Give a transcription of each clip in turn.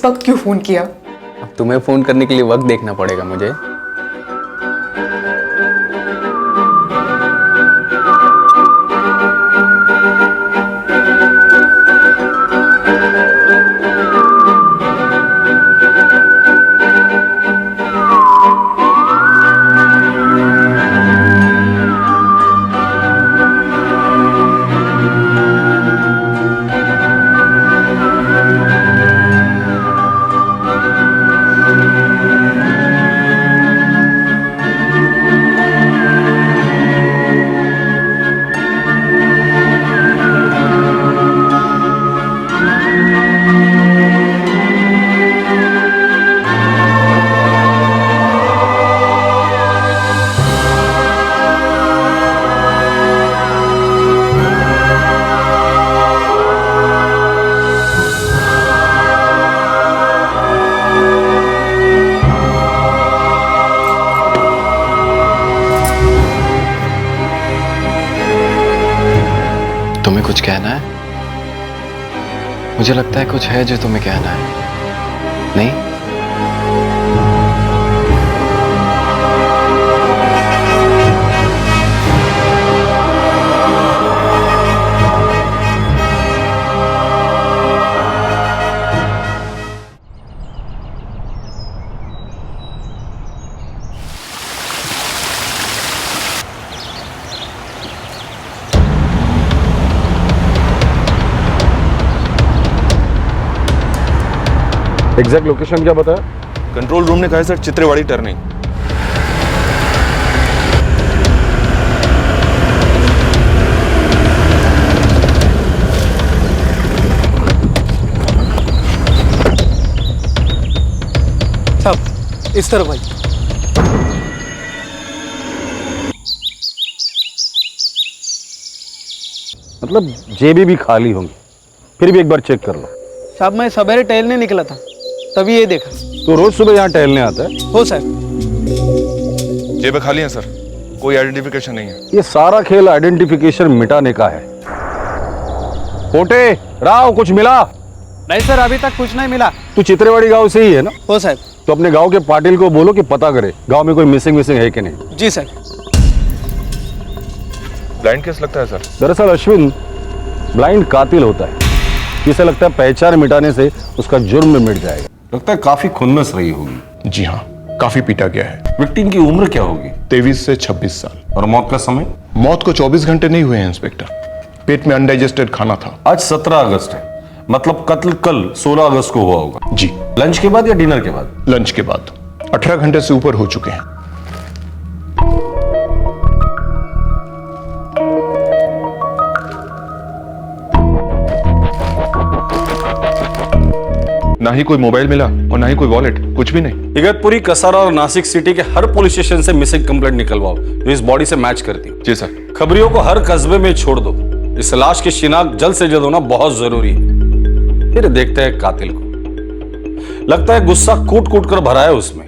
वक्त क्यों फोन किया? अब तुम्हें फोन करने के लिए वक्त देखना पड़ेगा मुझे। तुम्हें कुछ कहना है? मुझे लगता है कुछ है जो तुम्हें कहना है, नहीं? एग्जैक्ट लोकेशन क्या बताया? कंट्रोल रूम ने कहा है सर, चित्रेवाड़ी टर्निंग। साहब इस तरफ भाई। मतलब जेबी भी खाली होंगी, फिर भी एक बार चेक कर लो। साहब मैं सवेरे टहलने निकला था, तभी ये देखा। तो रोज सुबह यहाँ टहलने आता है? हो सर। जेबें खाली हैं सर, कोई आइडेंटिफिकेशन नहीं है। ये सारा खेल आइडेंटिफिकेशन मिटाने का है। पोटे राव, कुछ मिला? नहीं सर, अभी तक कुछ नहीं मिला। तू चित्रेवाड़ी गांव से ही है ना? हो सर। तो अपने गांव के पाटिल को बोलो कि पता करे गांव में कोई मिसिंग है कि नहीं। जी सर। ब्लाइंड केस लगता है सर। दरअसल अश्विन ब्लाइंड कातिल होता है, इसे लगता है पहचान मिटाने से उसका जुर्म में मिट जाएगा। लगता है काफी खुन्नस रही होगी। जी हाँ, काफी पीटा गया है। विक्टिम की उम्र क्या होगी? 23 से 26 साल। और मौत का समय? मौत को 24 घंटे नहीं हुए हैं इंस्पेक्टर, पेट में अनडाइजेस्टेड खाना था। आज 17 अगस्त है, मतलब कत्ल कल 16 अगस्त को हुआ होगा। जी। लंच के बाद या डिनर के बाद? लंच के बाद। 18 घंटे से ऊपर हो चुके हैं। ना ही कोई मोबाइल मिला और ना ही कोई वॉलेट, कुछ भी नहीं। इगतपुरी, कसारा और नासिक सिटी के हर पुलिस स्टेशन से मिसिंग कंप्लेंट निकलवाओ जो इस बॉडी से मैच करती है। जी सर। खबरियों को हर कस्बे में छोड़ दो। इस लाश की शिनाख्त जल्द से जल्द होना बहुत जरूरी है। फिर देखते हैं कातिल को। लगता है गुस्सा कूट कूट कर भरा है उसमें।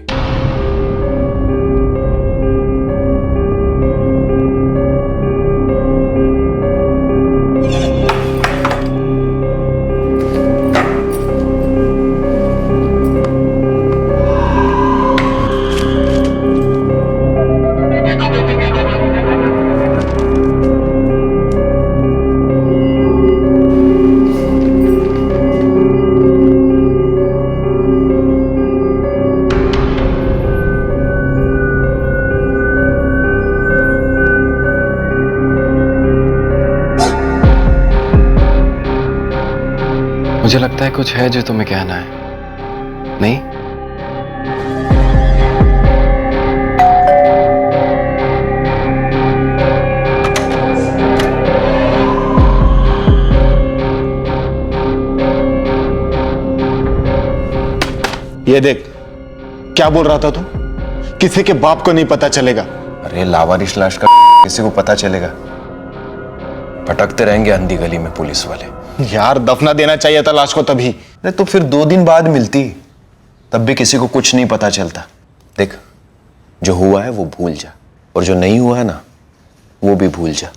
मुझे लगता है कुछ है जो तुम्हें कहना है, नहीं? ये देख, क्या बोल रहा था तू? किसी के बाप को नहीं पता चलेगा। अरे लावारिश लाश का किसी को पता चलेगा? भटकते रहेंगे अंधी गली में पुलिस वाले। यार दफना देना चाहिए था लाश को तभी। अरे तो फिर 2 दिन बाद मिलती, तब भी किसी को कुछ नहीं पता चलता। देख, जो हुआ है वो भूल जा, और जो नहीं हुआ है ना, वो भी भूल जा।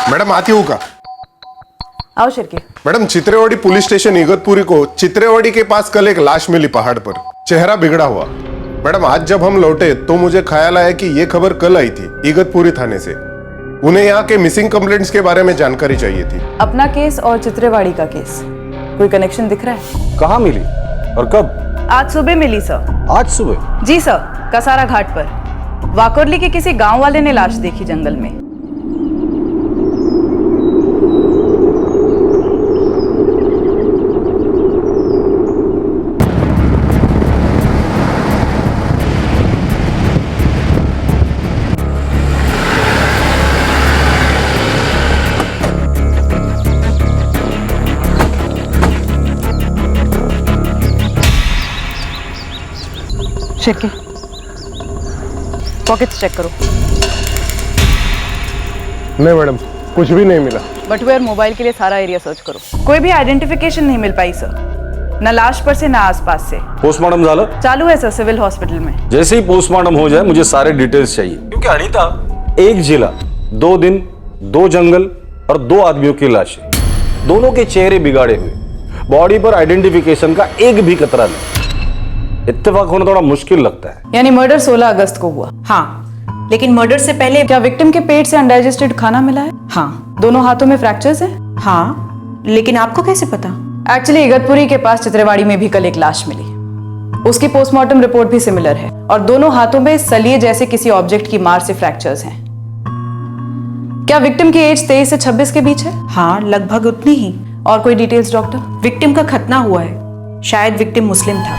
मैडम आती हूँ का? आओ Shirke. Madam, Chitrewadi police station Igatpuri को चित्रेवाड़ी के पास कल एक लाश मिली पहाड़ पर, चेहरा बिगड़ा हुआ। मैडम, आज जब हम लौटे तो मुझे ख्याल आया कि ये खबर कल आई थी इगतपुरी थाने से। उन्हें यहाँ के मिसिंग कंप्लेंट्स के बारे में जानकारी चाहिए थी। अपना केस और चित्रेवाड़ी का केस कोई कनेक्शन दिख रहा है? कहाँ मिली और कब? आज सुबह मिली सर। आज सुबह? जी सर, कसारा घाट पर। वाकोरली के किसी गांव वाले ने लाश देखी जंगल में। शिरके, पॉकेट्स चेक करो। नहीं मैडम, कुछ भी नहीं मिला। बटुए मोबाइल के लिए सारा एरिया सर्च करो। कोई भी आइडेंटिफिकेशन नहीं मिल पाई सर, न लाश पर से न आसपास से। पोस्टमार्टम झालं? चालू है सर सिविल हॉस्पिटल में। जैसे ही पोस्टमार्टम हो जाए मुझे सारे डिटेल्स चाहिए, क्योंकि अनीता, एक जिला, 2 दिन, 2 जंगल और 2 आदमियों की लाशें, दोनों के चेहरे बिगाड़े हुए, बॉडी पर आइडेंटिफिकेशन का एक भी कतरा नहीं। इत्तेफाक होना थोड़ा मुश्किल लगता है। यानी मर्डर 16 अगस्त को हुआ? हाँ, लेकिन मर्डर से पहले क्या विक्टिम के पेट से अनडाइजेस्टेड खाना मिला है? हाँ। दोनों हाथों में फ्रैक्चर्स हैं? हाँ, लेकिन आपको कैसे पता? एक्चुअली इगतपुरी के पास चित्रेवाड़ी में भी कल एक लाश मिली। उसकी पोस्टमार्टम रिपोर्ट भी सिमिलर है और दोनों हाथों में सलिए जैसे किसी ऑब्जेक्ट की मार से फ्रैक्चर्स हैं। क्या विक्टिम की एज 23 से 26 के बीच है? हाँ, लगभग उतनी ही। और कोई डिटेल्स डॉक्टर? विक्टिम का खतना हुआ है, शायद विक्टिम मुस्लिम था।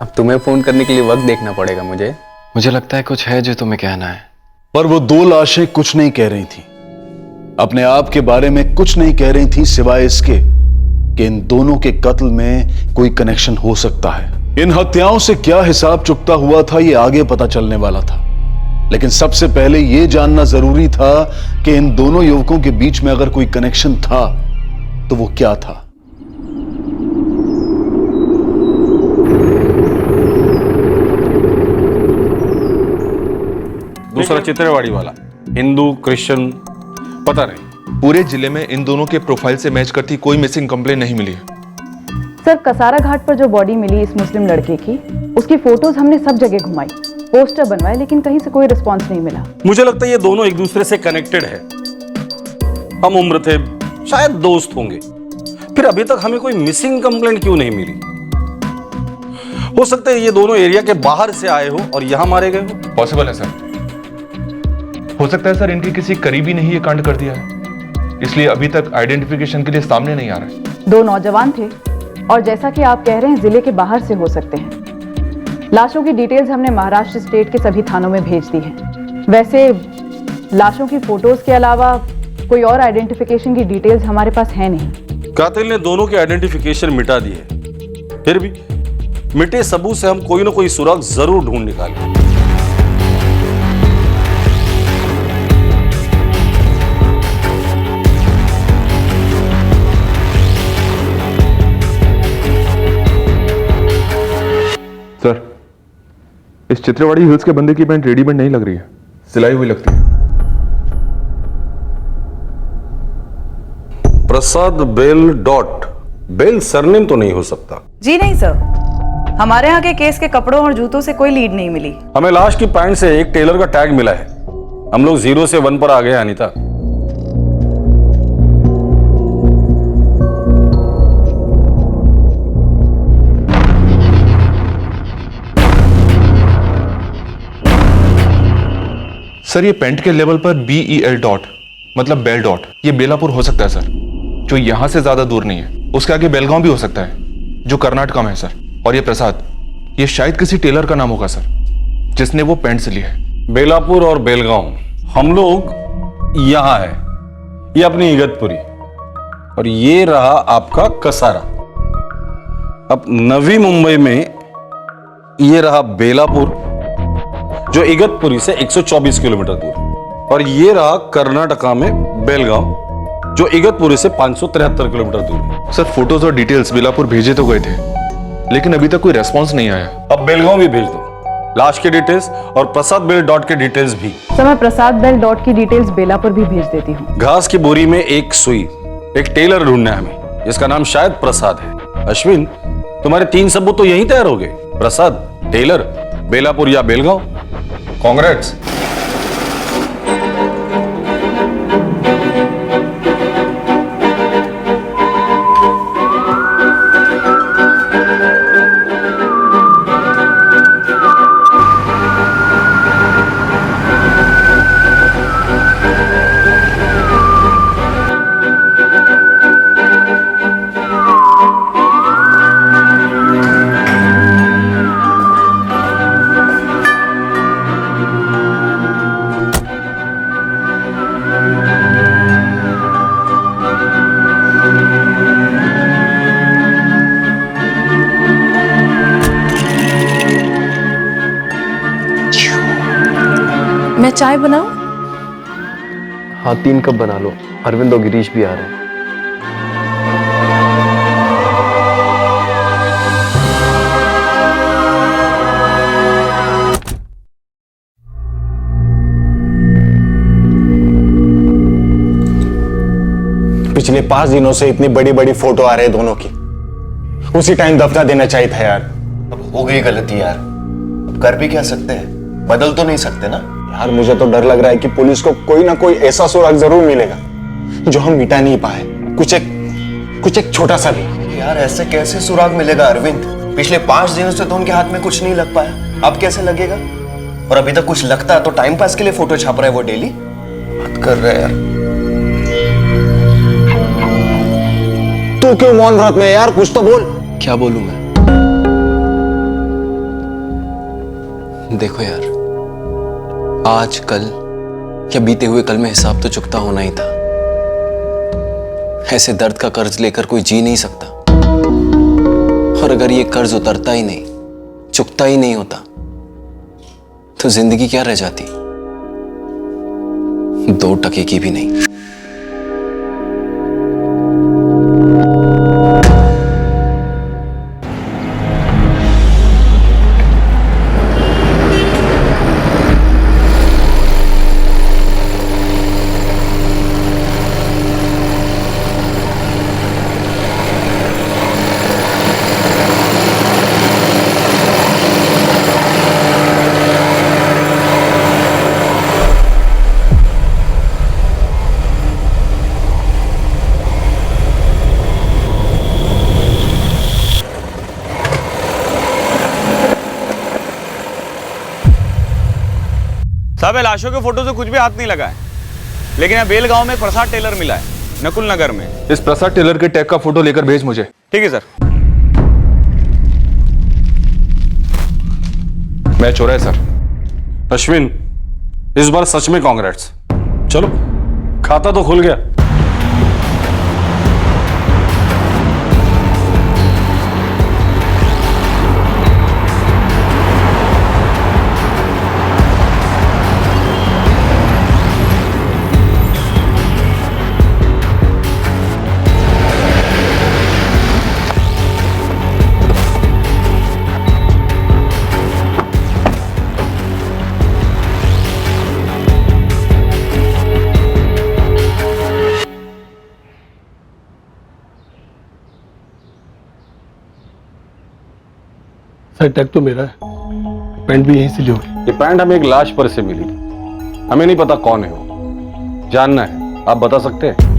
अब तुम्हें फोन करने के लिए वक्त देखना पड़ेगा मुझे लगता है कुछ है जो तुम्हें कहना है। पर वो 2 लाशें कुछ नहीं कह रही थी, अपने आप के बारे में कुछ नहीं कह रही थी, सिवाय इसके कि इन दोनों के कत्ल में कोई कनेक्शन हो सकता है। इन हत्याओं से क्या हिसाब चुकता हुआ था ये आगे पता चलने वाला था, लेकिन सबसे पहले ये जानना जरूरी था कि इन दोनों युवकों के बीच में अगर कोई कनेक्शन था तो वो क्या था। दूसरा चित्रेवाड़ी वाला, हिंदू क्रिश्चियन, पता नहीं। पूरे जिले में इन दोनों के प्रोफाइल से मैच करती कोई मिसिंग कंप्लेंट नहीं मिली है। सर, कसारा घाट पर जो बॉडी मिली इस मुस्लिम लड़के की, उसकी फोटोज हमने सब जगह घुमाई, पोस्टर बनवाए, लेकिन कहीं से कोई रिस्पांस नहीं मिला। मुझे लगता है ये दोनों एक दूसरे से कनेक्टेड है। हम उम्र थे, शायद दोस्त होंगे, फिर अभी तक हमें कोई मिसिंग कंप्लेंट क्यों नहीं मिली? हो सकता है ये दोनों एरिया के बाहर से आए हो और यहां मारे गए हो। पॉसिबल है सर, हो सकता है सर इनके किसी करीबी ने ही ये कांड कर दिया है, इसलिए अभी तक आइडेंटिफिकेशन के लिए सामने नहीं आ रहा है। 2 नौजवान थे और जैसा कि आप कह रहे हैं जिले के बाहर से हो सकते हैं। लाशों की डिटेल्स हमने महाराष्ट्र स्टेट के सभी थानों में भेज दी है। वैसे लाशों की फोटोज के अलावा कोई और आइडेंटिफिकेशन की डिटेल्स हमारे पास है नहीं। कातिल ने दोनों के आइडेंटिफिकेशन मिटा दिए, फिर भी मिटे सबूत से हम कोई ना कोई सुराग जरूर ढूंढ निकालें। सर, इस चित्रेवाड़ी हिल्स के बंदे की पैंट रेडीमेड नहीं लग रही है, सिलाई हुई लगती है। प्रसाद बेल डॉट, बेल सरनेम तो नहीं हो सकता? जी नहीं सर, हमारे यहाँ के केस के कपड़ों और जूतों से कोई लीड नहीं मिली। हमें लाश की पैंट से एक टेलर का टैग मिला है। हम लोग 0 से 1 पर आ गए अनीता। सर, ये पेंट के लेवल पर BEL डॉट मतलब बेल डॉट, ये बेलापुर हो सकता है सर, जो यहां से ज्यादा दूर नहीं है। उसके आगे बेलगांव भी हो सकता है, जो कर्नाटक में है सर। और ये प्रसाद, ये शायद किसी टेलर का नाम होगा सर, जिसने वो पेंट से लिया है। बेलापुर और बेलगांव, हम लोग यहां है, ये अपनी इगतपुरी, और ये रहा आपका कसारा। अब नवी मुंबई में ये रहा बेलापुर, जो इगतपुरी से 124 किलोमीटर दूर है, और ये रहा कर्नाटका में बेलगांव, जो इगतपुरी से 573 किलोमीटर दूर है। सर, फोटोज और डिटेल्स बेलापुर भेजे तो गए थे, लेकिन अभी तक कोई रेस्पॉन्स नहीं आया। अब बेलगांव भी भेज दो, लाश के डिटेल्स और प्रसाद बेल डॉट के डिटेल्स भी। सर मैं प्रसाद बेल डॉट की डिटेल्स बेलापुर भी भेज देती हूँ। घास की बोरी में एक सुई, एक टेलर ढूंढना है हमें जिसका नाम शायद प्रसाद है। अश्विन, तुम्हारे 3 सबूत तो यहीं तैयार हो गए, प्रसाद, टेलर, बेलापुर या बेलगांव। कांग्रेट्स। मैं चाय बनाऊं? हाँ 3 कप बना लो, अरविंद और गिरीश भी आ रहे हैं। पिछले 5 दिनों से इतनी बड़ी बड़ी फोटो आ रहे हैं दोनों की, उसी टाइम दफना देना चाहिए था यार। अब हो गई गलती यार, अब कर भी क्या सकते हैं, बदल तो नहीं सकते ना। यार मुझे तो डर लग रहा है कि पुलिस को कोई ना कोई ऐसा सुराग जरूर मिलेगा जो हम मिटा नहीं पाए, कुछ एक छोटा सा भी। यार ऐसे कैसे सुराग मिलेगा अरविंद? पिछले 5 दिनों से तो उनके हाथ में कुछ नहीं लग पाया, अब कैसे लगेगा? और अभी तक कुछ लगता है तो टाइम पास के लिए फोटो छाप रहा है वो डेली। बात कर रहे हैं यार। तू क्यों मौन व्रत में यार, कुछ तो बोल। क्या बोलूं मैं? देखो यार, आज कल या बीते हुए कल में हिसाब तो चुकता होना ही था। ऐसे दर्द का कर्ज लेकर कोई जी नहीं सकता, और अगर ये कर्ज उतरता ही नहीं, चुकता ही नहीं होता, तो जिंदगी क्या रह जाती? 2 टके की भी नहीं। साहब लाशों के फोटो से कुछ भी हाथ नहीं लगा है, लेकिन यहाँ बेल गांव में प्रसाद टेलर मिला है, नकुल नगर में। इस प्रसाद टेलर के टैग का फोटो लेकर भेज मुझे। ठीक है सर। मैच हो रहा है सर। अश्विन, इस बार सच में कांग्रेट्स। चलो, खाता तो खुल गया। सर टैग तो मेरा है, पैंट भी यहीं से ली होगी। ये पैंट हमें एक लाश पर से मिली, हमें नहीं पता कौन है वो। जानना है, आप बता सकते हैं?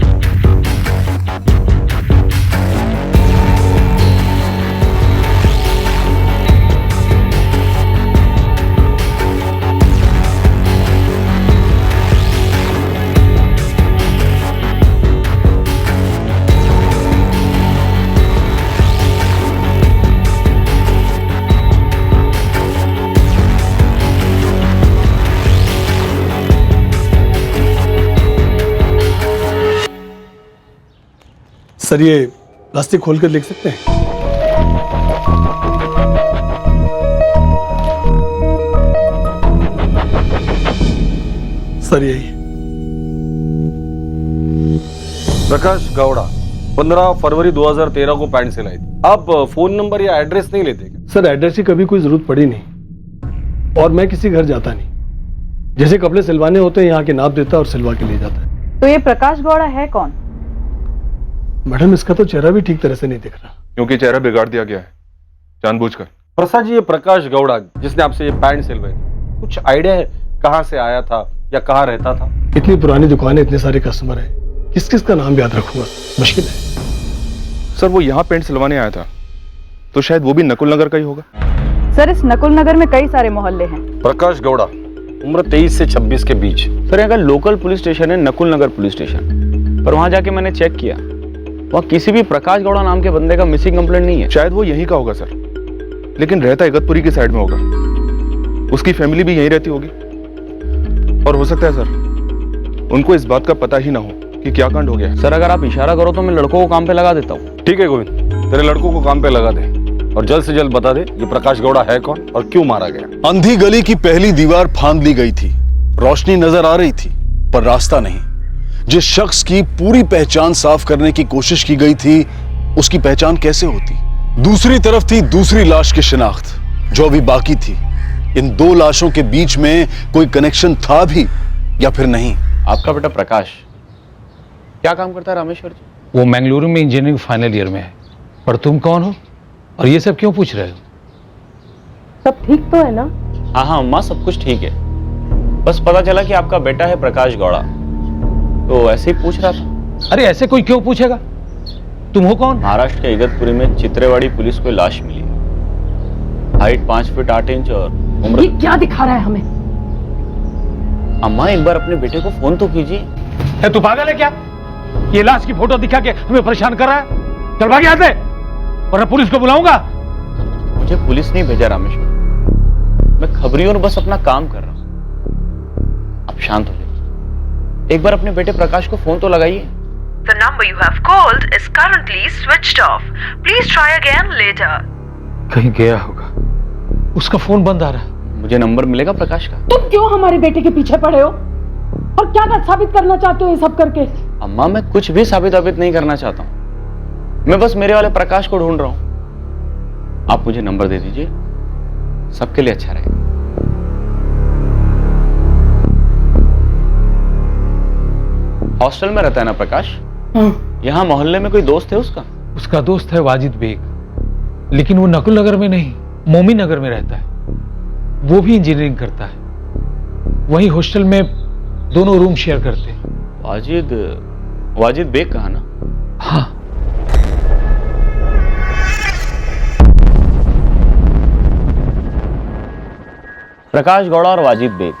सर ये प्लास्टिक खोल कर देख सकते हैं? सर यही प्रकाश गौड़ा 15 फरवरी 2013 को पैंट सिलाई थी। आप फोन नंबर या एड्रेस नहीं लेते क्या? सर एड्रेस की कभी कोई जरूरत पड़ी नहीं, और मैं किसी घर जाता नहीं। जैसे कपड़े सिलवाने होते हैं यहाँ के नाप देता और सिलवा के ले जाता है। तो ये प्रकाश गौड़ा है कौन? मैडम इसका तो चेहरा भी ठीक तरह से नहीं दिख रहा। क्योंकि चेहरा बिगाड़ दिया गया है जानबूझकर। प्रसाद जी, ये प्रकाश गौड़ा जिसने आपसे ये पैंट सिलवाई, कुछ आइडिया है कहाँ से आया था या कहाँ रहता था? इतनी पुरानी दुकान है, इतने सारे कस्टमर है, किस किस का नाम याद रखूंगा, मुश्किल है। सर वो यहाँ पेंट सिलवाने आया था, तो शायद वो भी नकुल नगर का ही होगा। सर इस नकुल नगर में कई सारे मोहल्ले हैं। प्रकाश गौड़ा, उम्र 23 से 26 के बीच। सर यहाँ का लोकल पुलिस स्टेशन है नकुल नगर पुलिस स्टेशन, पर वहां जाके मैंने चेक किया, वहाँ किसी भी प्रकाश गौड़ा नाम के बंदे का मिसिंग कंप्लेंट नहीं है। शायद वो यहीं का होगा सर, लेकिन रहता इगतपुरी की साइड में होगा। उसकी फैमिली भी यहीं रहती होगी, और हो सकता है सर उनको इस बात का पता ही ना हो कि क्या कांड हो गया। सर अगर आप इशारा करो तो मैं लड़कों को काम पे लगा देता हूँ। ठीक है गोविंद, तेरे लड़कों को काम पे लगा दे और जल्द से जल्द बता दे ये प्रकाश गौड़ा है कौन और क्यों मारा गया। अंधी गली की पहली दीवार फांद ली गई थी, रोशनी नजर आ रही थी पर रास्ता नहीं। जिस शख्स की पूरी पहचान साफ करने की कोशिश की गई थी, उसकी पहचान कैसे होती? दूसरी तरफ थी दूसरी लाश की शिनाख्त, जो अभी बाकी थी। इन दो लाशों के बीच में कोई कनेक्शन था भी या फिर नहीं? आपका बेटा प्रकाश क्या काम करता है रामेश्वर जी? वो मंगलुरु में इंजीनियरिंग फाइनल ईयर में है। पर तुम कौन हो और ये सब क्यों पूछ रहे हो? सब ठीक तो है ना? हाँ अम्मा, सब कुछ ठीक है। बस पता चला कि आपका बेटा है प्रकाश गौड़ा, तो ऐसे ही पूछ रहा था। अरे ऐसे कोई क्यों पूछेगा? तुम हो कौन? महाराष्ट्र के इगतपुरी में चित्रेवाड़ी पुलिस को लाश मिली, हाइट 5 फीट 8 इंच और उम्र। ये क्या दिखा रहा है हमें? अम्मा एक बार अपने बेटे को फोन तो कीजिए। है तू पागल है क्या? ये लाश की फोटो दिखा के हमें परेशान कर रहा है। चल भाग यहाँ से, वरना पुलिस को बुलाऊंगा। मुझे पुलिस नहीं भेजा रामेश्वर, मैं खबरी और बस अपना काम कर रहा हूं। आप शांत हो जाइए, एक बार अपने बेटे प्रकाश को फोन तो लगाइए। The number you have called is currently switched off. Please try again later. कहीं गया होगा, उसका फोन बंद आ रहा है। मुझे नंबर मिलेगा प्रकाश का? तुम क्यों हमारे बेटे के पीछे पड़े हो और क्या साबित करना चाहते हो ये सब करके? अम्मा मैं कुछ भी साबित नहीं करना चाहता हूं, मैं बस मेरे वाले प्रकाश को ढूंढ रहा हूं। आप मुझे नंबर दे दीजिए, सबके लिए अच्छा रहेगा। हॉस्टल में रहता है ना प्रकाश? यहाँ मोहल्ले में कोई दोस्त है उसका? उसका दोस्त है वाजिद बेग, लेकिन वो नकुल नगर में नहीं, मोमी नगर में रहता है। वो भी इंजीनियरिंग करता है, वही हॉस्टल में दोनों रूम शेयर करते हैं। वाजिद बेग कहा ना? हाँ। प्रकाश गौड़ा और वाजिद बेग,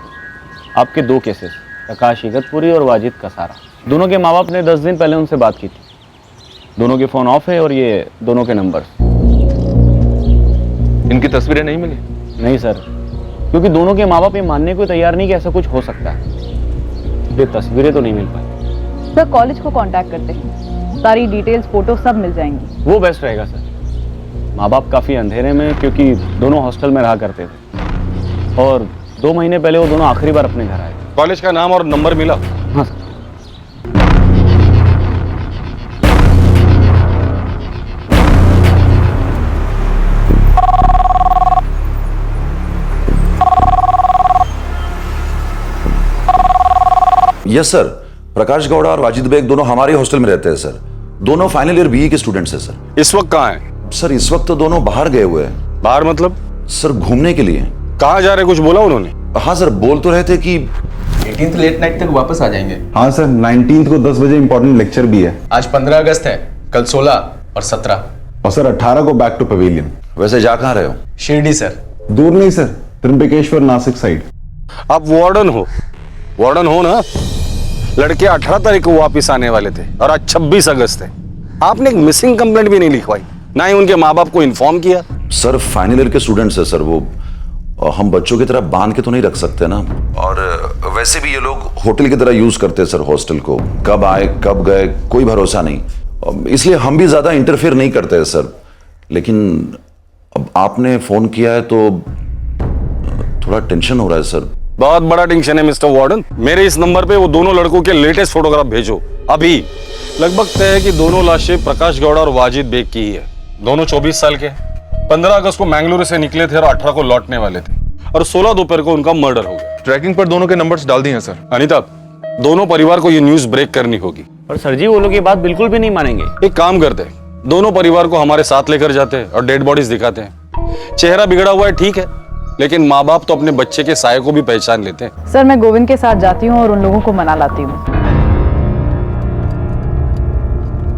आपके दो केसेस, प्रकाश इगतपुरी और वाजिद कसारा। दोनों के माँ बाप ने 10 दिन पहले उनसे बात की थी। दोनों के फोन ऑफ है और ये दोनों के नंबर। इनकी तस्वीरें नहीं मिली? नहीं सर, क्योंकि दोनों के माँ बाप ये मानने को तैयार नहीं कि ऐसा कुछ हो सकता है, ये तस्वीरें तो नहीं मिल पाई। सर कॉलेज को कांटेक्ट करते हैं, सारी डिटेल्स फोटो सब मिल जाएंगी। वो बेस्ट रहेगा सर। माँ बाप काफी अंधेरे में, क्योंकि दोनों हॉस्टल में रहा करते थे और 2 महीने पहले वो दोनों आखिरी बार अपने घर आए। कॉलेज का नाम और नंबर मिला? हाँ सर। यस सर, प्रकाश गौड़ा और वाजिद बेग दोनों हमारे हॉस्टल में रहते हैं सर। दोनों फाइनल ईयर बीई के स्टूडेंट्स हैं सर। इस वक्त कहाँ हैं? सर इस वक्त तो दोनों बाहर गए हुए हैं। बाहर मतलब? सर घूमने के लिए। कहाँ जा रहे, कुछ बोला उन्होंने? हाँ सर, बोल तो रहे थे कि 18th लेट नाइट तक वापस आ जाएंगे। हाँ सर, 19th को 10 बजे इंपॉर्टेंट लेक्चर भी है। आज 15 अगस्त है, कल 16 और 17। और सर 18 को बैक टू पवेलियन। वैसे जा कहाँ रहे हो? शिरडी सर। दूर नहीं सर, त्रिम्बकेश्वर नासिक साइड। आप वार्डन हो ना? लड़के 18 तारीख को वापस आने वाले थे और आज 26 अगस्त है। आपने एक मिसिंग कंप्लेंट भी नहीं लिखवाई, ना ही उनके माँ बाप को इन्फॉर्म किया। सर फाइनल ईयर के स्टूडेंट्स है सर, वो हम बच्चों की तरह बांध के तो नहीं रख सकते ना। और वैसे भी ये लोग होटल की तरह यूज करते हैं सर हॉस्टल को, कब आए कब गए कोई भरोसा नहीं, इसलिए हम भी ज्यादा इंटरफेयर नहीं करते हैं सर। लेकिन अब आपने फोन किया है तो थोड़ा टेंशन हो रहा है सर। बहुत बड़ा टेंशन है मिस्टर वार्डन। मेरे इस नंबर पे वो दोनों लड़कों के लेटेस्ट फोटोग्राफ भेजो अभी। लगभग तय है कि दोनों लाशें प्रकाश गौड़ा और वाजिद बेग की ही है। दोनों 24 साल के। 15 अगस्त को मैंगलोर से निकले थे और 18 को लौटने वाले थे और 16 दोपहर को उनका मर्डर हो गया। ट्रैकिंग पर दोनों के नंबर्स डाल दिए हैं सर। अनीता, दोनों परिवार को ये न्यूज ब्रेक करनी होगी। और सर जी वो लोग ये बात बिल्कुल भी नहीं मानेंगे। एक काम करते हैं, दोनों परिवार को हमारे साथ लेकर जाते हैं और डेड बॉडीज दिखाते हैं। चेहरा बिगड़ा हुआ है ठीक है, लेकिन माँ बाप तो अपने बच्चे के साये को भी पहचान लेते हैं। सर मैं गोविंद के साथ जाती हूँ और उन लोगों को मना लाती हूँ।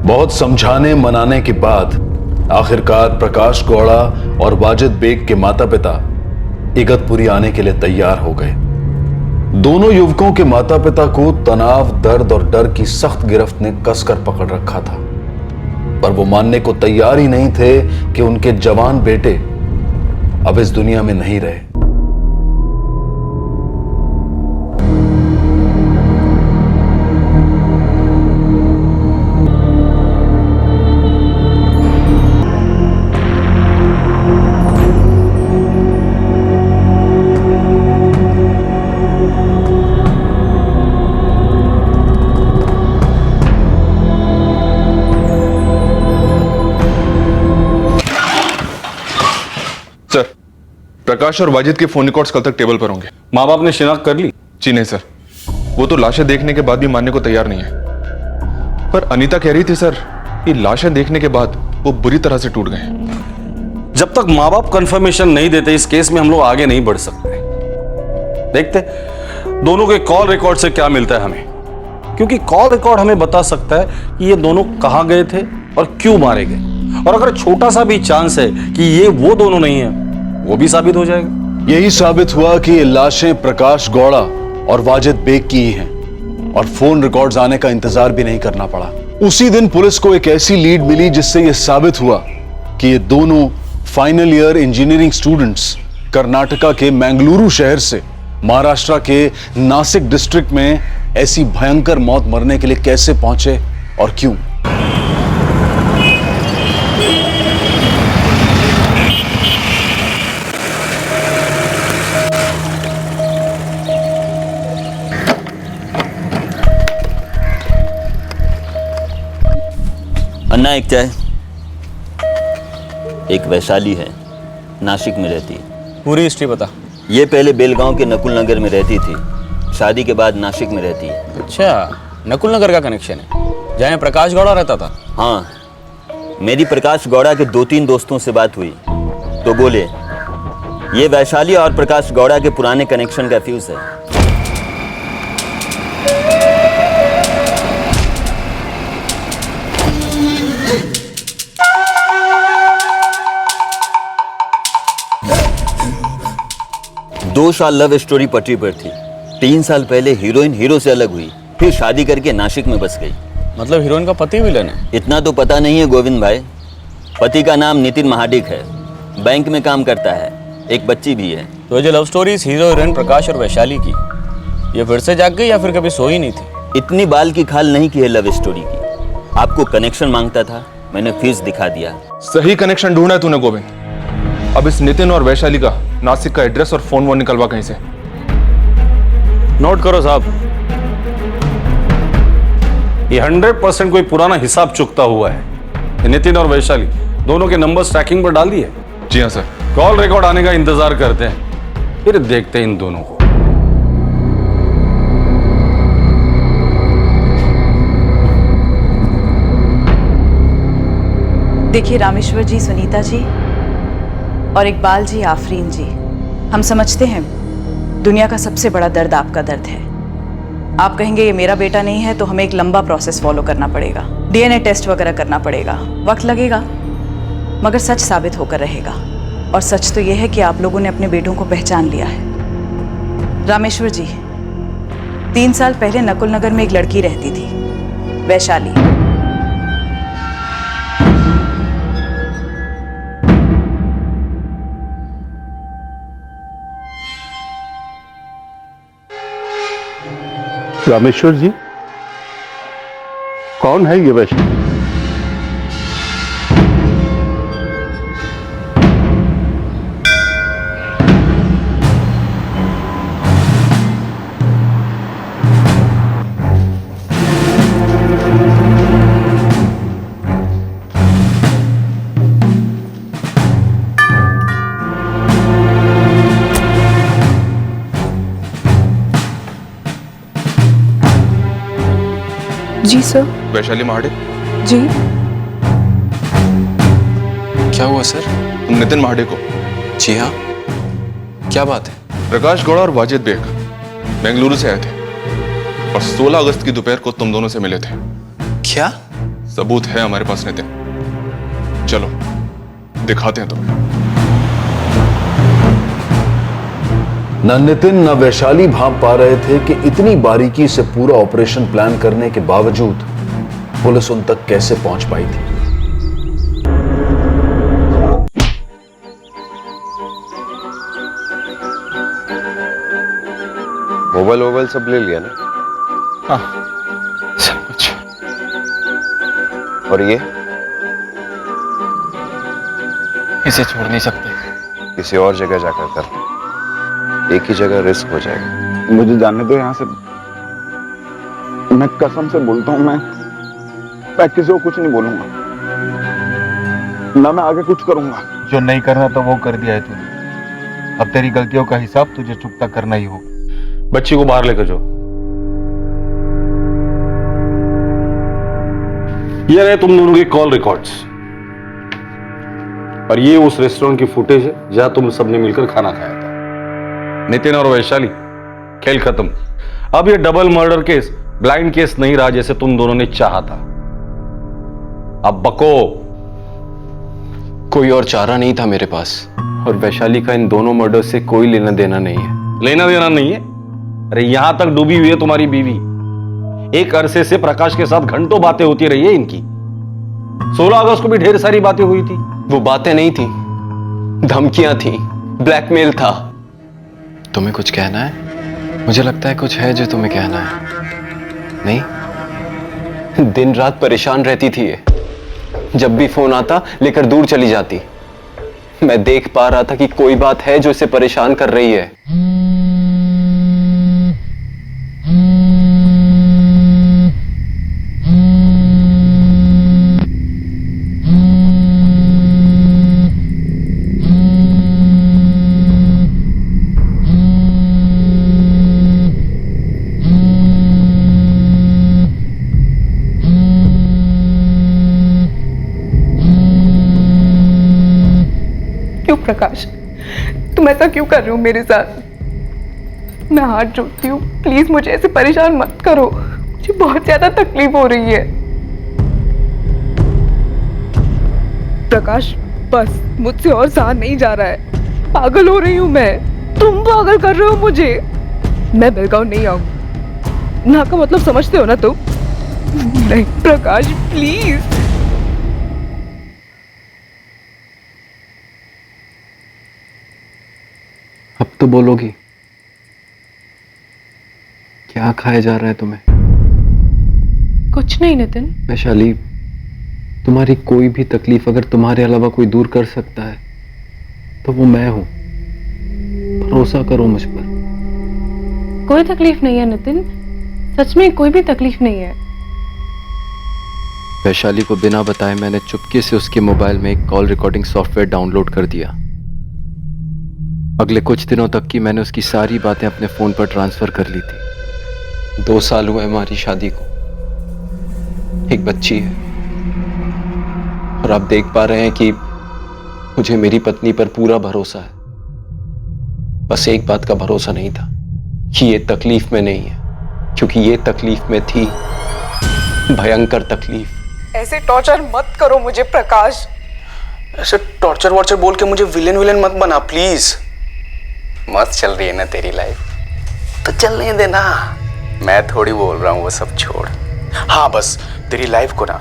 बहुत समझाने मनाने के बाद आखिरकार प्रकाश गौड़ा और वाजिद बेग के माता पिता इगतपुरी आने के लिए तैयार हो गए। दोनों युवकों के माता पिता को तनाव, दर्द और डर की सख्त गिरफ्त ने कसकर पकड़ रखा था, पर वो मानने को तैयार ही नहीं थे कि उनके जवान बेटे अब इस दुनिया में नहीं रहे। सर, प्रकाश और वाजिद के फोन रिकॉर्ड्स कल तक टेबल पर होंगे। माँ बाप ने शिनाख्त कर ली? जी नहीं सर, वो तो लाशें देखने के बाद भी मानने को तैयार नहीं है। पर अनीता कह रही थी सर कि लाशें देखने के बाद वो बुरी तरह से टूट गए। जब तक माँ बाप कंफर्मेशन नहीं देते इस केस में हम लोग आगे नहीं बढ़ सकते। देखते दोनों के कॉल रिकॉर्ड से क्या मिलता है हमें, क्योंकि कॉल रिकॉर्ड हमें बता सकता है कि ये दोनों कहां गए थे और क्यों मारे गए। और अगर छोटा सा भी चांस है कि ये वो दोनों नहीं है, वो भी साबित हो जाएगा। यही साबित हुआ कि ये लाशें प्रकाश गौड़ा और वाजिद बेग की ही हैं और फोन रिकॉर्ड्स आने का इंतजार भी नहीं करना पड़ा। उसी दिन पुलिस को एक ऐसी लीड मिली जिससे यह साबित हुआ कि ये दोनों final year engineering students Karnataka के मैंगलुरु शहर से महाराष्ट्र के नासिक डिस्ट्रिक्ट में ऐसी भयंकर मौत मरने के लिए कैसे पहुंचे और क्यों। अन्ना एक चाय। एक वैशाली है, नासिक में रहती है। पूरी हिस्ट्री बता। ये पहले बेलगांव के नकुल नगर में रहती थी, शादी के बाद नासिक में रहती है। अच्छा, नकुल नगर का कनेक्शन है जहाँ प्रकाश गौड़ा रहता था? हाँ, मेरी प्रकाश गौड़ा के 2-3 दोस्तों से बात हुई तो बोले ये वैशाली और प्रकाश गौड़ा के पुराने कनेक्शन का फ्यूज है। दो साल लव स्टोरी पटरी पर थी। 3 साल पहले हीरोइन हीरो से अलग हुई, फिर शादी करके नासिक में बस गई। मतलब हीरोइन का पति विलन है? इतना तो पता नहीं है गोविंद भाई। पति का नाम नितिन महाडिक है, बैंक में काम करता है, एक बच्ची भी है। तो जो लव स्टोरी हीरो हीरोइन प्रकाश और वैशाली की, ये फिर से जाग गई या फिर कभी सोई नहीं थी? इतनी बाल की खाल नहीं की है लव स्टोरी की। आपको कनेक्शन मांगता था, मैंने फीस दिखा दिया। सही कनेक्शन ढूंढा है तूने गोविंद। अब इस नितिन और वैशाली का नासिक का एड्रेस और फोन वोन निकलवा कहीं से। नोट करो साहब, ये 100% कोई पुराना हिसाब चुकता हुआ है। नितिन और वैशाली दोनों के नंबर ट्रैकिंग पर डाल दिए? जी हाँ सर। कॉल रिकॉर्ड आने का इंतजार करते हैं, फिर देखते हैं इन दोनों को। देखिए रामेश्वर जी, सुनीता जी और इकबाल जी, आफरीन जी, हम समझते हैं दुनिया का सबसे बड़ा दर्द आपका दर्द है। आप कहेंगे ये मेरा बेटा नहीं है तो हमें एक लंबा प्रोसेस फॉलो करना पड़ेगा, डीएनए टेस्ट वगैरह करना पड़ेगा, वक्त लगेगा, मगर सच साबित होकर रहेगा। और सच तो यह है कि आप लोगों ने अपने बेटों को पहचान लिया है। रामेश्वर जी, 3 साल पहले नकुल नगर में एक लड़की रहती थी, वैशाली। रामेश्वर जी, कौन है ये वैशाली? जी सर। वैशाली महाड़े। जी। क्या हुआ सर? नितिन महाड़े को। जी हाँ, क्या बात है? प्रकाश गौड़ा और वाजिद बेग बेंगलुरु से आए थे और 16 अगस्त की दोपहर को तुम दोनों से मिले थे। क्या? सबूत है हमारे पास नितिन, चलो दिखाते हैं तुम्हें। न नितिन न वैशाली भाप पा रहे थे कि इतनी बारीकी से पूरा ऑपरेशन प्लान करने के बावजूद पुलिस उन तक कैसे पहुंच पाई थी। मोबाइल सब ले लिया ना? हाँ, सब कुछ। और ये इसे छोड़ नहीं सकते। किसी और जगह जाकर कर, एक ही जगह रिस्क हो जाएगा। मुझे जाने दो यहाँ से। मैं कसम से बोलता हूँ, मैं किसी को कुछ नहीं बोलूंगा, ना मैं आगे कुछ करूंगा। जो नहीं करना तो वो कर दिया है तूने। अब तेरी गलतियों का हिसाब तुझे चुकता करना ही होगा। बच्ची को बाहर लेकर जाओ। ये रहे तुम दोनों के कॉल रिकॉर्ड्स और ये उस रेस्टोरेंट की फुटेज है जहां तुम सबने मिलकर खाना खाया था। नितिन और वैशाली, खेल खत्म। अब ये double murder case blind case नहीं रहा जैसे तुम दोनों ने चाहा था। अब बको। कोई और चारा नहीं था मेरे पास, और वैशाली का इन दोनों मर्डर से कोई लेना देना नहीं है। लेना देना नहीं है? अरे यहां तक डूबी हुई है तुम्हारी बीवी। एक अरसे से प्रकाश के साथ घंटों बातें होती रही है इनकी। 16 अगस्त को भी ढेर सारी बातें हुई थी। वो बातें नहीं थी, धमकियां थी, ब्लैकमेल था। तुम्हें कुछ कहना है? मुझे लगता है कुछ है जो तुम्हें कहना है। नहीं, दिन रात परेशान रहती थी ये। जब भी फोन आता लेकर दूर चली जाती। मैं देख पा रहा था कि कोई बात है जो इसे परेशान कर रही है। प्रकाश, तुम ऐसा क्यों कर रहे हो मेरे साथ? मैं हाथ जोड़ती हूँ, प्लीज मुझे ऐसे परेशान मत करो। मुझे बहुत ज्यादा तकलीफ हो रही है। प्रकाश, बस मुझसे और सहा नहीं जा रहा है। पागल हो रही हूँ मैं। तुम पागल कर रहे हो मुझे। मैं बेलगांव नहीं आऊंगी। ना का मतलब समझते हो ना तुम? नहीं प्रकाश, प्लीज। अब तो बोलोगी, क्या खाया जा रहा है तुम्हें? कुछ नहीं नितिन। वैशाली, तुम्हारी कोई भी तकलीफ अगर तुम्हारे अलावा कोई दूर कर सकता है तो वो मैं हूं। भरोसा करो मुझ पर। कोई तकलीफ नहीं है नितिन, सच में कोई भी तकलीफ नहीं है। वैशाली को बिना बताए मैंने चुपके से उसके मोबाइल में एक कॉल रिकॉर्डिंग सॉफ्टवेयर डाउनलोड कर दिया। अगले कुछ दिनों तक की मैंने उसकी सारी बातें अपने फोन पर ट्रांसफर कर ली थी। 2 साल हुए हमारी शादी को, एक बच्ची है, और आप देख पा रहे हैं कि मुझे मेरी पत्नी पर पूरा भरोसा है। बस एक बात का भरोसा नहीं था कि ये तकलीफ में नहीं है, क्योंकि ये तकलीफ में थी, भयंकर तकलीफ। ऐसे टॉर्चर मत करो मुझे प्रकाश। ऐसे टॉर्चर वॉर्चर बोल के मुझे विलेन मत बना प्लीज। मस्त चल रही है ना तेरी लाइफ, तो चलने देना। मैं थोड़ी बोल रहा हूँ, वो सब छोड़। हाँ, बस तेरी लाइफ को ना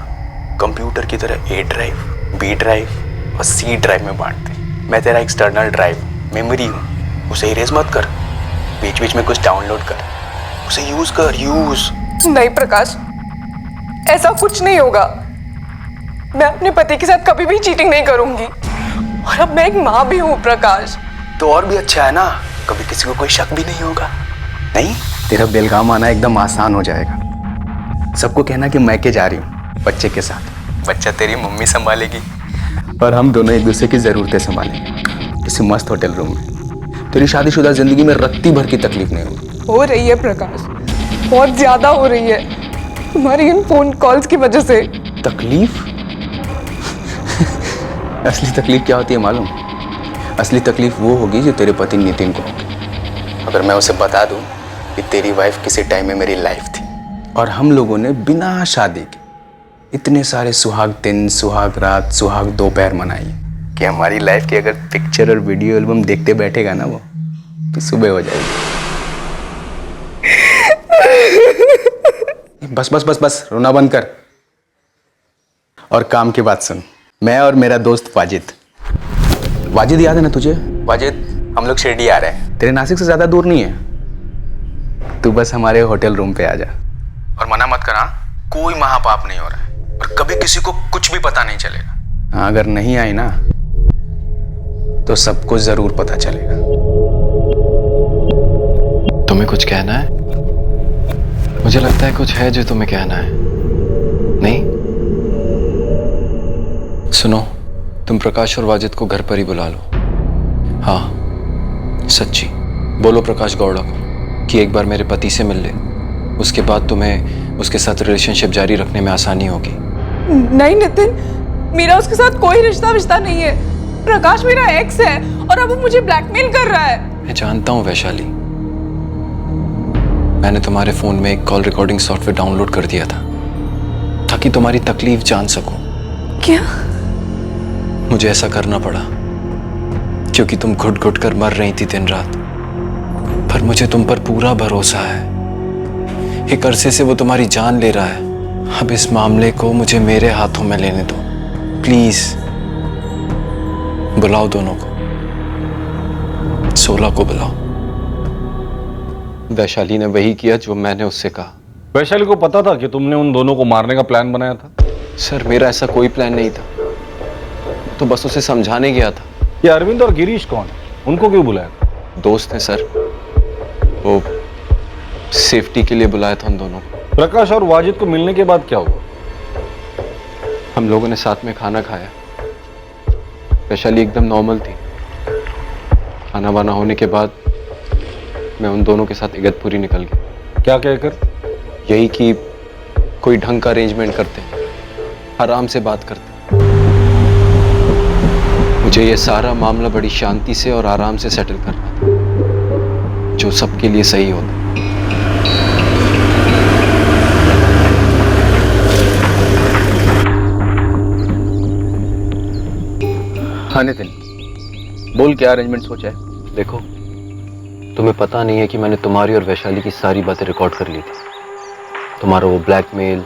कंप्यूटर की तरह A ड्राइव, B ड्राइव और C ड्राइव में बांट दे। मैं तेरा एक्सटर्नल ड्राइव, मेमोरी हूँ, उसे इरेज मत कर। बीच बीच में कुछ डाउनलोड कर, उसे यूज कर। यूज नहीं प्रकाश, ऐसा कुछ नहीं होगा। मैं अपने पति के साथ कभी भी चीटिंग नहीं करूंगी, और अब मैं एक माँ भी हूँ प्रकाश। तो और भी अच्छा है ना, कभी किसी को कोई शक भी नहीं होगा। नहीं, तेरा बेलगाम आना एकदम आसान हो जाएगा। सबको कहना कि मैं के जा रही हूँ बच्चे के साथ। बच्चा तेरी मम्मी संभालेगी और हम दोनों एक दूसरे की जरूरतें संभालेंगे इस मस्त होटल रूम में। तेरी शादीशुदा जिंदगी में रत्ती भर की तकलीफ नहीं होगी। हो रही है प्रकाश, बहुत ज्यादा हो रही है। तुम्हारी इन फोन कॉल्स की वजह से। तकलीफ? असली तकलीफ क्या होती है मालूम? असली तकलीफ वो होगी जो तेरे पति नितिन को होगी। अगर मैं उसे बता दूं कि तेरी वाइफ किसी टाइम में मेरी लाइफ थी और हम लोगों ने बिना शादी के इतने सारे सुहाग दिन, सुहाग रात, सुहाग दोपहर मनाई कि हमारी लाइफ की अगर पिक्चर और वीडियो एल्बम देखते बैठेगा ना वो, तो सुबह हो जाएगी। बस बस बस बस, रोना बंद कर और काम की बात सुन। मैं और मेरा दोस्त वाजिद याद है ना तुझे? वाजिद, हम लोग शिरडी आ रहे हैं, तेरे नासिक से ज्यादा दूर नहीं है। तू बस हमारे होटल रूम पे आ जा और मना मत करा, कोई महापाप नहीं हो रहा है और कभी किसी को कुछ भी पता नहीं चलेगा। हाँ, अगर नहीं आई ना तो सबको जरूर पता चलेगा। तुम्हें कुछ कहना है? मुझे लगता है कुछ है जो तुम्हें कहना है। नहीं? सुनो, तुम प्रकाश और वाजिद को घर पर ही बुला लो। हाँ, सच्ची बोलो प्रकाश गौड़ा को कि एक बार मेरे पति से मिल ले, उसके बाद तुम्हें उसके साथ रिलेशनशिप जारी रखने में आसानी होगी। नहीं नितिन, मेरा उसके साथ कोई रिश्ता नहीं है। प्रकाश मेरा एक्स है और अब वो मुझे ब्लैकमेल कर रहा है। मैं जानता हूँ वैशाली, मैंने तुम्हारे फोन में एक कॉल रिकॉर्डिंग सॉफ्टवेयर डाउनलोड कर दिया था ताकि तुम्हारी तकलीफ जान सकूं। क्या? मुझे ऐसा करना पड़ा क्योंकि तुम घुट घुट कर मर रही थी दिन रात, पर मुझे तुम पर पूरा भरोसा है। एक अरसे से वो तुम्हारी जान ले रहा है। अब इस मामले को मुझे मेरे हाथों में लेने दो प्लीज। बुलाओ दोनों को, 16 को बुलाओ। वैशाली ने वही किया जो मैंने उससे कहा। वैशाली को पता था कि तुमने उन दोनों को मारने का प्लान बनाया था? सर, मेरा ऐसा कोई प्लान नहीं था, तो बस उसे समझाने गया था। ये अरविंद और गिरीश कौन है? उनको क्यों बुलाया था? दोस्त हैं सर, वो सेफ्टी के लिए बुलाया था उन दोनों को। प्रकाश और वाजिद को मिलने के बाद क्या हुआ? हम लोगों ने साथ में खाना खाया। वैशाली एकदम नॉर्मल थी। खाना वाना होने के बाद मैं उन दोनों के साथ इगतपुरी निकल गया। क्या कहकर? यही कि कोई ढंग का अरेंजमेंट करते, आराम से बात करते। मुझे ये सारा मामला बड़ी शांति से और आराम से सेटल करना था, जो सबके लिए सही होता। हाँ नितिन, बोल क्या अरेंजमेंट सोचा है? देखो, तुम्हें पता नहीं है कि मैंने तुम्हारी और वैशाली की सारी बातें रिकॉर्ड कर ली थी। तुम्हारा वो ब्लैकमेल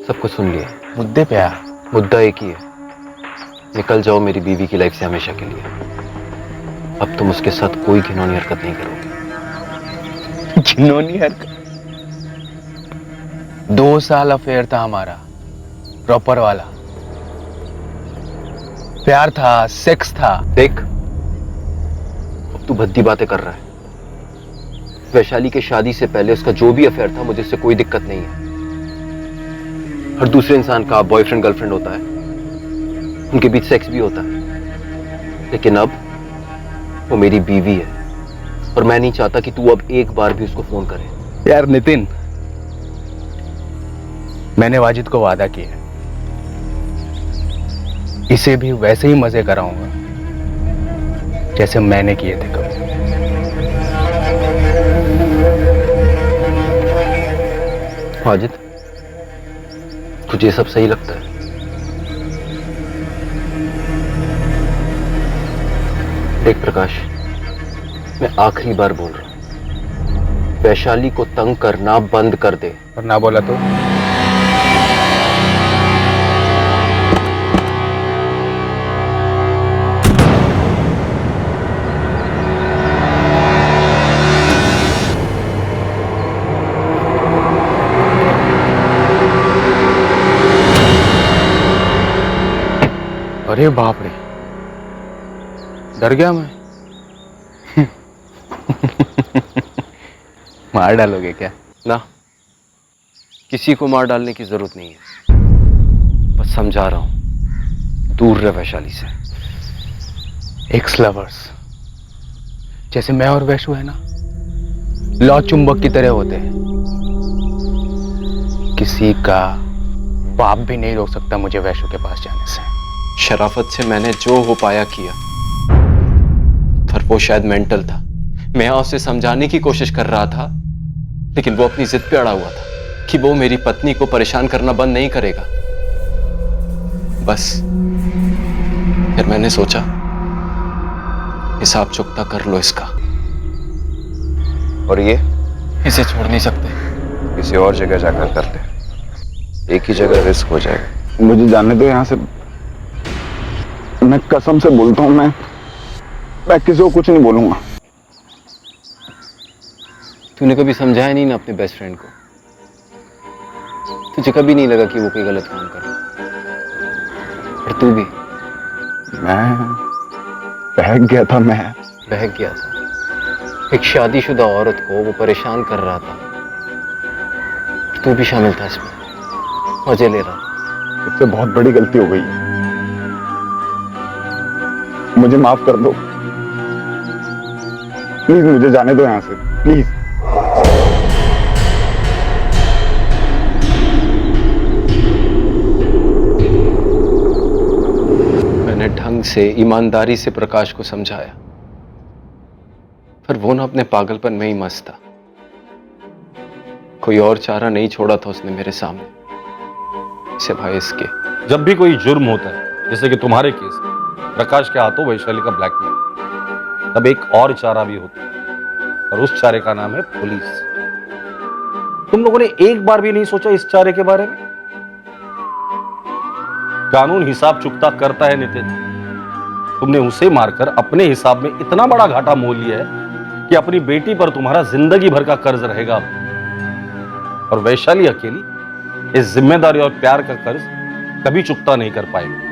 सब कुछ सुन लिया। मुद्दे पे आ। मुद्दा एक ही है, निकल जाओ मेरी बीवी की लाइफ से हमेशा के लिए। अब तुम उसके साथ कोई घिनौनी हरकत नहीं करोगे। घिनौनी हरकत? 2 साल अफेयर था हमारा, प्रॉपर वाला प्यार था, सेक्स था। देख, अब तू भद्दी बातें कर रहा है। वैशाली के शादी से पहले उसका जो भी अफेयर था, मुझे इससे कोई दिक्कत नहीं है। हर दूसरे इंसान का बॉयफ्रेंड गर्लफ्रेंड होता है, उनके बीच सेक्स भी होता है, लेकिन अब वो मेरी बीवी है और मैं नहीं चाहता कि तू अब एक बार भी उसको फोन करे। यार नितिन, मैंने वाजिद को वादा किया है, इसे भी वैसे ही मजे कराऊंगा जैसे मैंने किए थे कभी। वाजिद, तुझे सब सही लगता है? देख प्रकाश, मैं आखिरी बार बोल रहा हूं, वैशाली को तंग करना बंद कर दे। और ना बोला तो? अरे बाप रे, डर गया मैं। मार डालोगे क्या? ना, किसी को मार डालने की जरूरत नहीं है, बस समझा रहा हूं, दूर रह वैशाली से। एक्स लवर्स जैसे मैं और वैशु है ना, लौ चुंबक की तरह होते हैं, किसी का बाप भी नहीं रोक सकता मुझे वैशु के पास जाने से। शराफत से मैंने जो हो पाया किया, पर वो शायद मेंटल था। मैं उसे समझाने की कोशिश कर रहा था, लेकिन वो अपनी जिद पे अड़ा हुआ था कि वो मेरी पत्नी को परेशान करना बंद नहीं करेगा। बस फिर मैंने सोचा हिसाब चुकता कर लो इसका। और ये इसे छोड़ नहीं सकते। किसी और जगह जाकर करते हैं। एक ही जगह रिस्क हो जाएगा। मुझे जाने दो यहाँ से। मैं कसम से बोलता हूँ, मैं किसी को कुछ नहीं बोलूंगा। तूने कभी समझाया नहीं ना अपने बेस्ट फ्रेंड को? तुझे कभी नहीं लगा कि वो कोई गलत काम कर रहा? और तू भी? मैं बहक गया था। मैं बहक गया था। एक शादीशुदा औरत को वो परेशान कर रहा था, तू भी शामिल था इसमें, मजे ले रहा था। मुझसे बहुत बड़ी गलती हो गई। मुझे माफ कर दो प्लीज। मुझे जाने दो यहां से प्लीज। मैंने ढंग से, ईमानदारी से प्रकाश को समझाया, पर वो ना अपने पागलपन में ही मस्त था। कोई और चारा नहीं छोड़ा था उसने मेरे सामने सिवाय इसके। जब भी कोई जुर्म होता है, जैसे कि तुम्हारे केस में प्रकाश के हाथों वैशाली का ब्लैकमेल, तब एक और चारा भी होता है, और उस चारे का नाम है पुलिस। तुम लोगों ने एक बार भी नहीं सोचा इस चारे के बारे में? कानून हिसाब चुकता करता है नितिन। तुमने उसे मारकर अपने हिसाब में इतना बड़ा घाटा मोल लिया है कि अपनी बेटी पर तुम्हारा जिंदगी भर का कर्ज रहेगा। और वैशाली अकेली इस जिम्मेदारी और प्यार का कर्ज कभी चुकता नहीं कर पाएगी।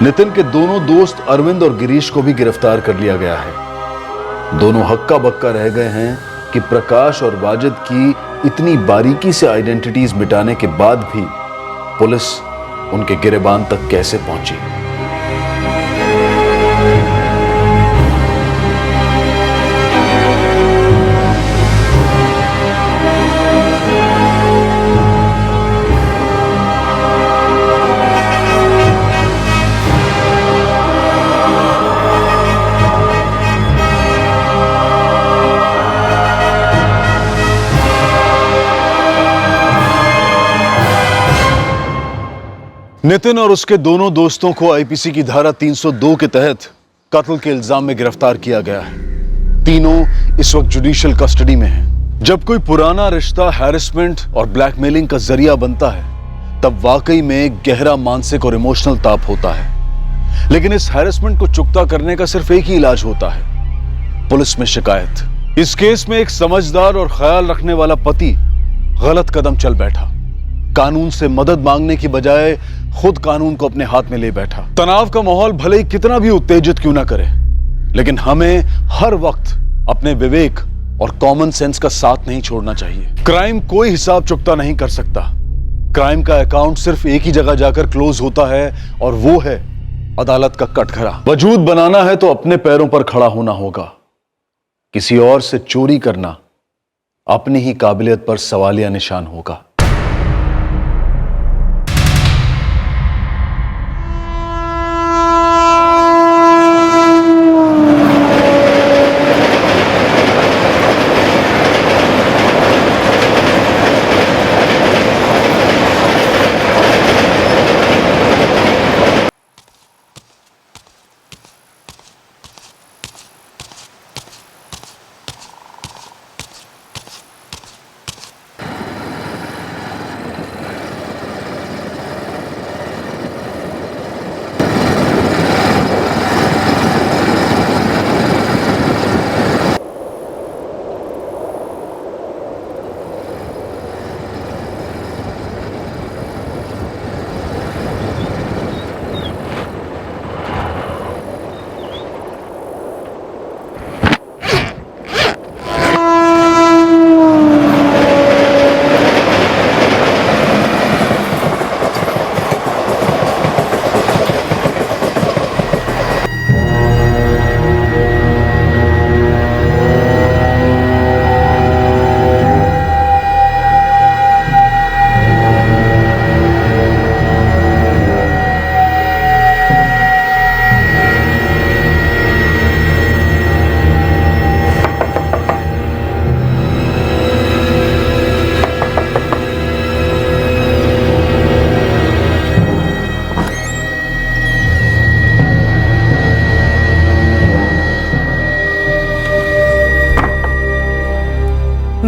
नितिन के दोनों दोस्त अरविंद और गिरीश को भी गिरफ्तार कर लिया गया है। दोनों हक्का बक्का रह गए हैं कि प्रकाश और वाजिद की इतनी बारीकी से आइडेंटिटीज मिटाने के बाद भी पुलिस उनके गिरेबान तक कैसे पहुंची। नितिन और उसके दोनों दोस्तों को आईपीसी की धारा 302 के तहत कत्ल के इल्जाम में गिरफ्तार किया गया है। तीनों इस वक्त जुडिशियल कस्टडी में हैं। जब कोई पुराना रिश्ता हैरेसमेंट और ब्लैकमेलिंग का जरिया बनता है, तब वाकई में गहरा मानसिक और इमोशनल ताप होता है। लेकिन इस हैरेसमेंट को चुकता करने का सिर्फ एक ही इलाज होता है, पुलिस में शिकायत। इस केस में एक समझदार और ख्याल रखने वाला पति गलत कदम चल बैठा। कानून से मदद मांगने की बजाय खुद कानून को अपने हाथ में ले बैठा। तनाव का माहौल भले ही कितना भी उत्तेजित क्यों ना करे, लेकिन हमें हर वक्त अपने विवेक और कॉमन सेंस का साथ नहीं छोड़ना चाहिए। क्राइम कोई हिसाब चुकता नहीं कर सकता। क्राइम का अकाउंट सिर्फ एक ही जगह जाकर क्लोज होता है, और वो है अदालत का कटघरा। वजूद बनाना है तो अपने पैरों पर खड़ा होना होगा। किसी और से चोरी करना अपनी ही काबिलियत पर सवालिया निशान होगा।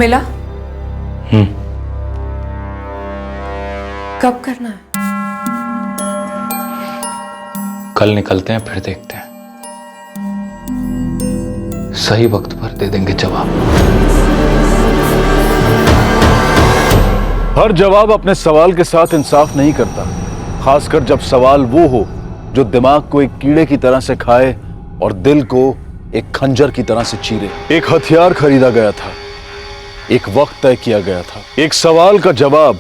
मिला? कब करना है? कल निकलते हैं, फिर देखते हैं। सही वक्त पर दे देंगे जवाब। हर जवाब अपने सवाल के साथ इंसाफ नहीं करता, खासकर जब सवाल वो हो जो दिमाग को एक कीड़े की तरह से खाए और दिल को एक खंजर की तरह से चीरे। एक हथियार खरीदा गया था, एक वक्त तय किया गया था, एक सवाल का जवाब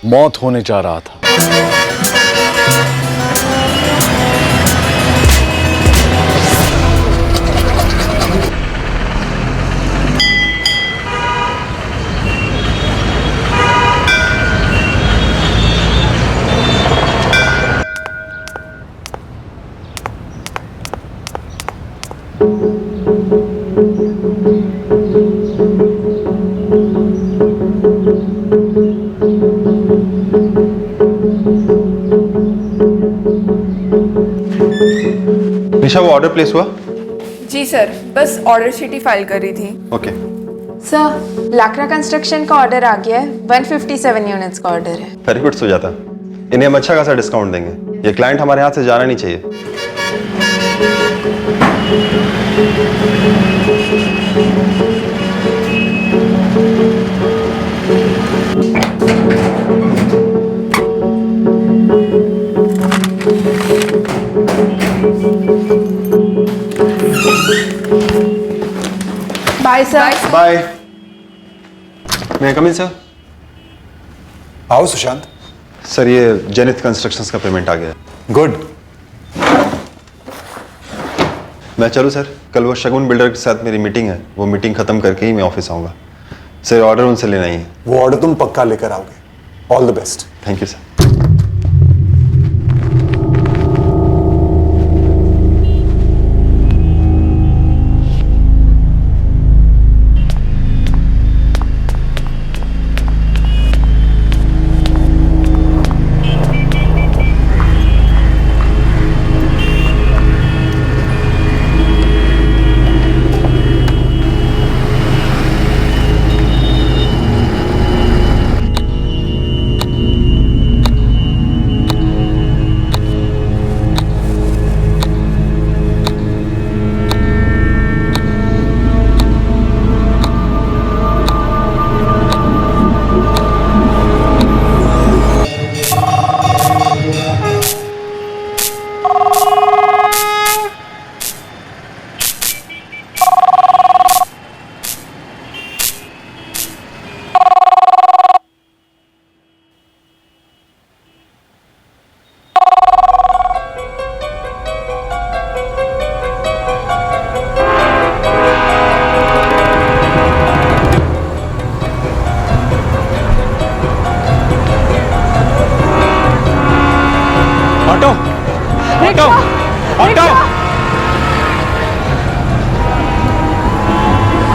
मौत होने जा रहा था। निशा, वो ऑर्डर प्लेस हुआ? जी सर, बस ऑर्डर शीट ही फाइल कर रही थी। ओके। सर, लाकड़ा कंस्ट्रक्शन का ऑर्डर आ गया है। 157 यूनिट्स का ऑर्डर है। वेरी गुड सुजाता, इन्हें हम अच्छा खासा डिस्काउंट देंगे। ये क्लाइंट हमारे हाथ से जाना नहीं चाहिए। Bye sir. बाय। मैं कम इन सर? आओ सुशांत। सर, ये जेनिथ कंस्ट्रक्शंस का पेमेंट आ गया है। गुड। मैं चलूँ सर? कल वो शगुन बिल्डर के साथ मेरी मीटिंग है, वो मीटिंग खत्म करके ही मैं ऑफिस आऊँगा। सर, ऑर्डर उनसे लेना ही है। वो ऑर्डर तुम पक्का लेकर आओगे। All the best. Thank you sir.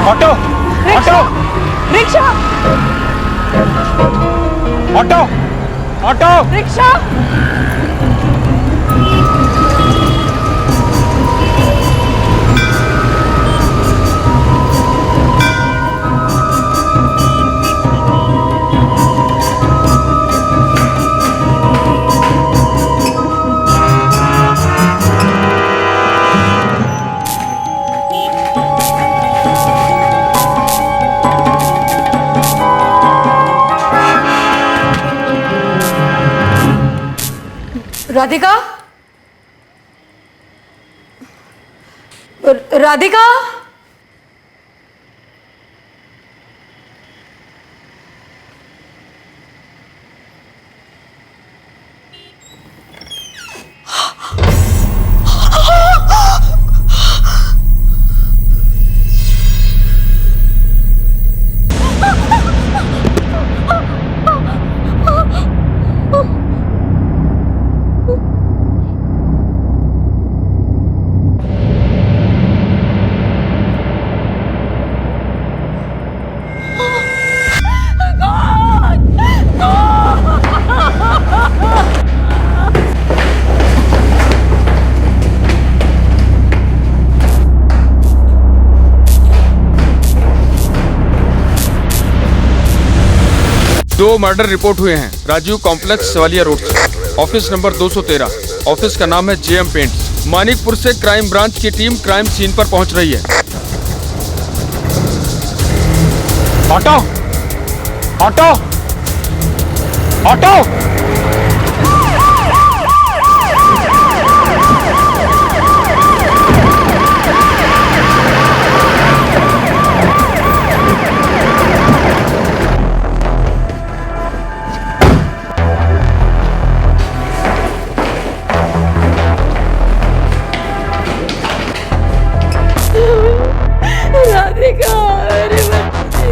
Auto auto rickshaw auto auto rickshaw Radhika Radhika 2 murder report हुए हैं राजीव कॉम्प्लेक्स सवालिया रोड से। Office number 213। ऑफिस का नाम है जेएम पेंट्स। मानिकपुर से क्राइम ब्रांच की टीम क्राइम सीन पर पहुंच रही है। ऑटो ऑटो ऑटो राधिका, मेरे बच्चे।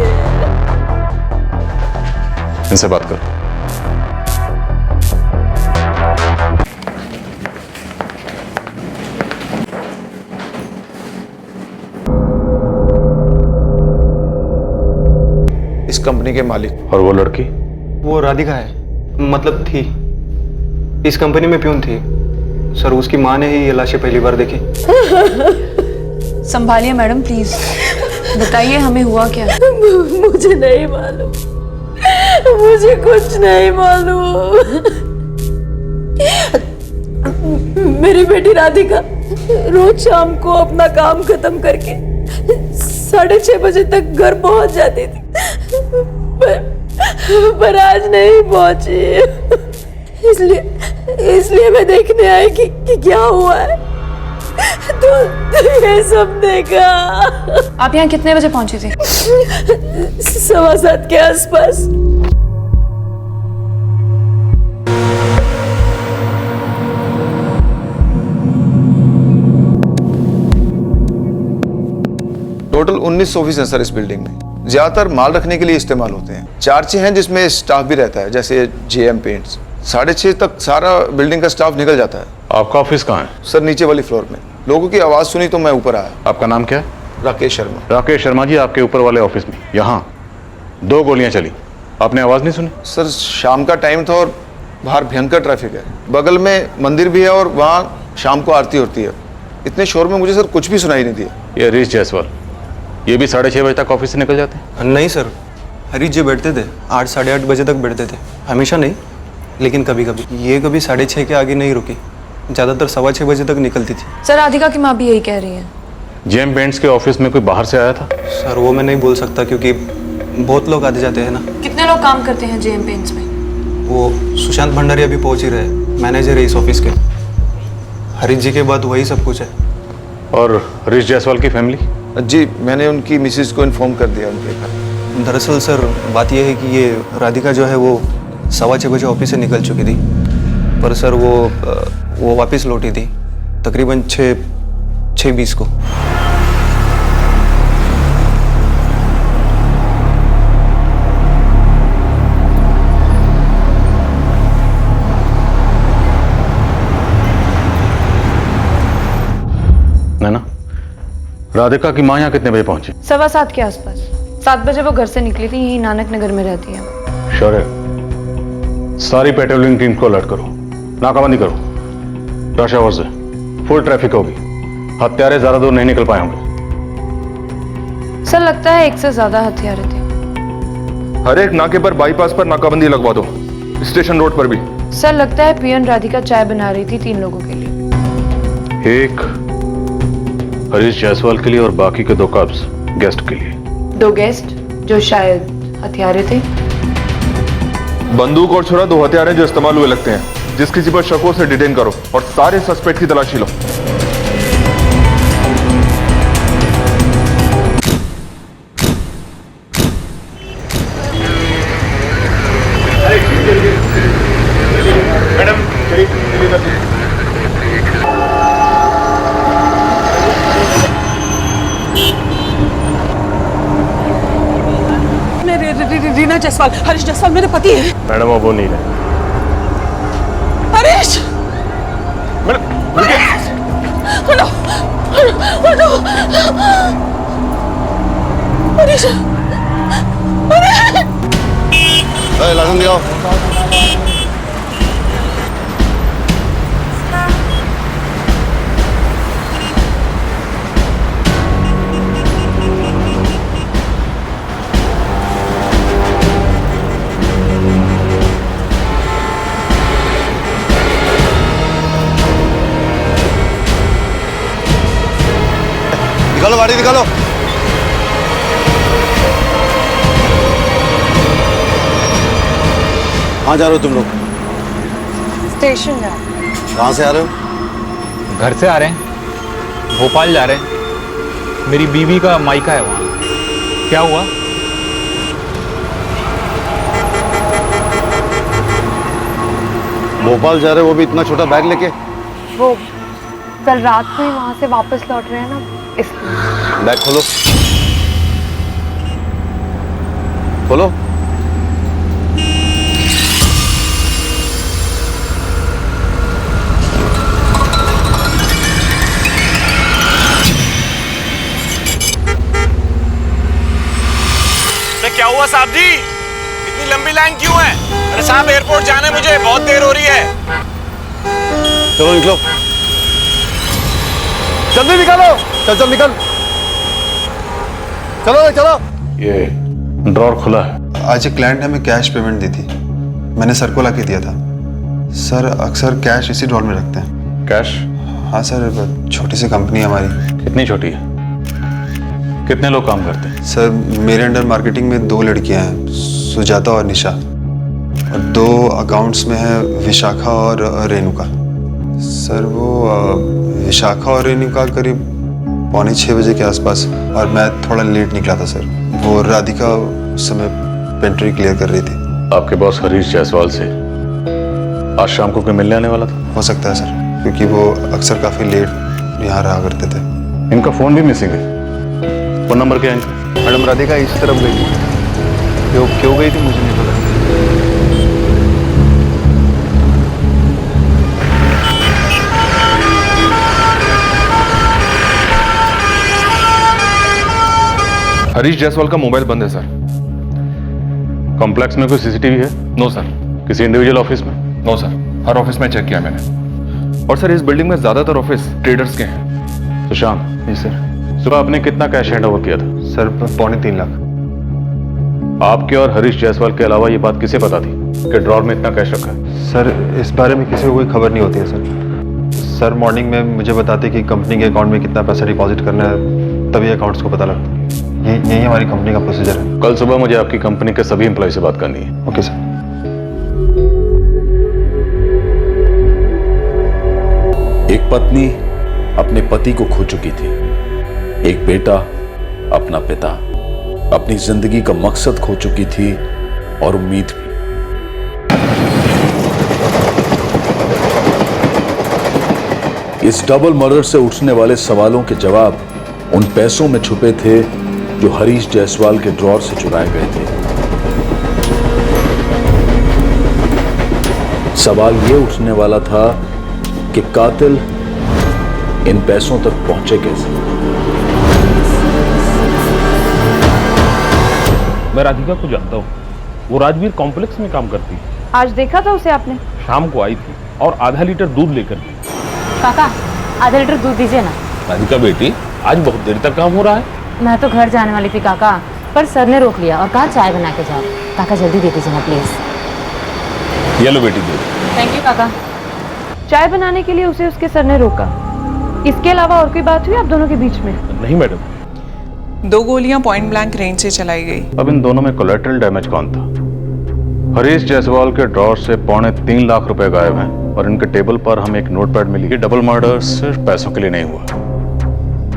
इनसे बात करो। इस कंपनी के मालिक। और वो लड़की? वो राधिका है, मतलब थी। इस कंपनी में प्यून थी सर। उसकी माँ ने ही ये लाशें पहली बार देखी। संभालिए मैडम प्लीज, बताइए हमें हुआ क्या? मुझे नहीं मालूम, मुझे कुछ नहीं मालूम। मेरी बेटी राधिका रोज शाम को अपना काम खत्म करके 6:30 बजे तक घर पहुंच जाती थी, पर आज नहीं पहुंची। इसलिए मैं देखने आई कि क्या हुआ है। तो ये सब देखा। आप यहाँ कितने बजे पहुंची थी? 7:15 के आसपास। टोटल 19 ऑफिस हैं सर इस बिल्डिंग में। ज्यादातर माल रखने के लिए इस्तेमाल होते हैं। 4 हैं जिसमें स्टाफ भी रहता है, जैसे जेएम पेंट्स। 6:30 तक सारा बिल्डिंग का स्टाफ निकल जाता है। आपका ऑफिस कहाँ है? सर नीचे वाली फ्लोर में। लोगों की आवाज सुनी तो मैं ऊपर आया। आपका नाम क्या है? राकेश शर्मा। राकेश शर्मा जी, आपके ऊपर वाले ऑफिस में यहाँ 2 गोलियां चली, आपने आवाज नहीं सुनी? सर शाम का टाइम था और बाहर भयंकर ट्रैफिक है। बगल में मंदिर भी है और वहाँ शाम को आरती होती है। इतने शोर में मुझे सर कुछ भी सुनाई नहीं दिया। ये हरीश जायसवाल, ये भी 6:30 बजे तक ऑफिस से निकल जाते हैं? नहीं सर, हरीश जी बैठते थे 8 साढ़े 8 बजे तक बैठते थे। हमेशा नहीं, लेकिन कभी कभी। ये कभी 6:30 के आगे नहीं रुकी, ज़्यादातर 6:15 बजे तक निकलती थी। सर राधिका की माँ भी यही कह रही है। जेएम पेंट्स के ऑफिस में कोई बाहर से आया था? सर वो मैं नहीं बोल सकता, क्योंकि बहुत लोग आते जाते हैं ना। कितने लोग काम करते हैं जेएम पेंट्स में? वो सुशांत भंडारी अभी पहुंच ही रहे, मैनेजर है इस ऑफिस के। हरीश जी के बाद वही सब कुछ है। और हरीश जायसवाल की फैमिली? जी मैंने उनकी मिसेज को इन्फॉर्म कर दिया उनके घर। दरअसल सर बात यह है कि ये राधिका जो है वो 6:15 बजे ऑफिस से निकल चुकी थी, पर सर वो वापस लौटी थी तकरीबन 6:20 को। नैना, राधिका की माँ यहाँ कितने बजे पहुंची? 7:15 के आसपास। 7 बजे वो घर से निकली थी, यही नानक नगर में रहती है। श्योर है? सारी पेट्रोलिंग टीम को अलर्ट करो, नाकाबंदी करो। रश आवर से फुल ट्रैफिक होगी, हत्यारे ज्यादा दूर नहीं निकल पाए होंगे। सर लगता है 1 से ज्यादा हथियारे थे। हर एक नाके पर बाईपास पर नाकाबंदी लगवा दो, स्टेशन रोड पर भी। सर लगता है पियन राधिका चाय बना रही थी 3 लोगों के लिए। एक हरीश जायसवाल के लिए और बाकी के 2 कप्स गेस्ट के लिए। 2 गेस्ट जो शायद हथियारे थे। बंदूक और छुरा 2 हथियार जो इस्तेमाल हुए लगते हैं। जिस किसी पर शक हो उसे डिटेन करो और सारे सस्पेक्ट की तलाशी लो। मैडम रीना जायसवाल, हरीश जायसवाल मेरे पति हैं। मैडम वो नहीं है। हरीश! हटो, हटो, हरीश! लाइसेंस दिखाओ। निकालो गाड़ी निकालो। कहाँ जा रहे हो तुम लोग? स्टेशन जा। कहाँ से आ रहे हो? घर से आ रहे हैं, भोपाल जा रहे हैं। मेरी बीवी का मायका है वहाँ। क्या हुआ? भोपाल जा रहे हो, वो भी इतना छोटा बैग लेके? वो कल रात को ही वहाँ से वापस लौट रहे हैं ना, इसलिए। बैग खोलो, खोलो। क्या हुआ साहब जी, इतनी लंबी लाइन क्यों है? अरे साहब एयरपोर्ट जाना है मुझे, बहुत देर हो रही है। चलो निकलो, जल्दी निकालो। चल चल निकल, चलो चलो। ये ड्रॉर खुला है। आज एक क्लाइंट ने हमें कैश पेमेंट दी थी, मैंने सर को लाके दिया था। सर अक्सर कैश इसी ड्रॉर में रखते हैं। कैश? हाँ सर, छोटी सी कंपनी है हमारी। कितनी छोटी है? कितने लोग काम करते हैं? सर मेरे अंडर मार्केटिंग में 2 लड़कियां हैं, सुजाता और निशा, और 2 अकाउंट्स में है विशाखा और रेणुका। सर वो विशाखा और रेणुका करीब 5:45 बजे के आसपास, और मैं थोड़ा लेट निकला था सर। वो राधिका उस समय पेंट्री क्लियर कर रही थी। आपके बॉस हरीश जायसवाल से आज शाम को कोई मिलने आने वाला था? हो सकता है सर, क्योंकि वो अक्सर काफ़ी लेट यहाँ रहा करते थे। इनका फ़ोन भी मिसिंग है। फोन नंबर क्या है इनका? मैडम राधिका इस तरफ गई थी, क्यों गई थी मुझे नहीं पता। हरीश जायसवाल का मोबाइल बंद है सर। कॉम्प्लेक्स में कोई सीसीटीवी है? No sir. किसी इंडिविजुअल ऑफिस में? नो सर, हर ऑफिस में चेक किया मैंने। और सर इस बिल्डिंग में ज्यादातर ऑफिस ट्रेडर्स के हैं। सुशांत जी सर। सुबह आपने कितना कैश हैंड ओवर किया था? सर 3.25 लाख। आपके और हरीश जायसवाल के अलावा ये बात किसे पता थी कि ड्रॉर में इतना कैश रखा है? सर इस बारे में किसी को कोई खबर नहीं होती है सर। सर मॉर्निंग में मुझे बताते कि कंपनी के अकाउंट में कितना पैसा डिपॉजिट करना है, तभी अकाउंट्स को पता लगता है। यही हमारी कंपनी का प्रोसीजर है। कल सुबह मुझे आपकी कंपनी के सभी एम्प्लॉय से बात करनी है। Okay sir. एक पत्नी अपने पति को खो चुकी थी, एक बेटा अपना पिता, अपनी जिंदगी का मकसद खो चुकी थी और उम्मीद भी। इस डबल मर्डर से उठने वाले सवालों के जवाब उन पैसों में छुपे थे जो हरीश जायसवाल के ड्रॉर से चुराए गए थे। सवाल यह उठने वाला था कि कातिल इन पैसों तक पहुंचे कैसे। मैं राधिका को जानता हूँ, वो राजवीर कॉम्प्लेक्स में काम करती है। आज देखा था उसे आपने? शाम को आई थी और आधा लीटर दूध लेकर गई। काका आधा लीटर दूध दीजिए ना। राधिका बेटी, आज बहुत देर तक काम हो रहा है। मैं तो घर जाने वाली थी काका, पर सर ने रोक लिया और कहा चाय बना के जाओ। काका जल्दी दे दीजिए ना प्लीज। ये लो बेटी दूध। थैंक यू काका। चाय बनाने के लिए उसे उसके सर ने रोका। इसके अलावा और कोई बात हुई आप दोनों के बीच में? नहीं मैडम। 2 गोलियां पॉइंट ब्लैंक रेंज से चलाई गई। अब इन दोनों में कोलैटरल डैमेज कौन था? हरीश जायसवाल के ड्रॉर से 3.25 लाख रुपए गायब हैं और इनके टेबल पर हमें एक नोटपैड मिली। ये डबल मर्डर सिर्फ पैसों के लिए नहीं हुआ।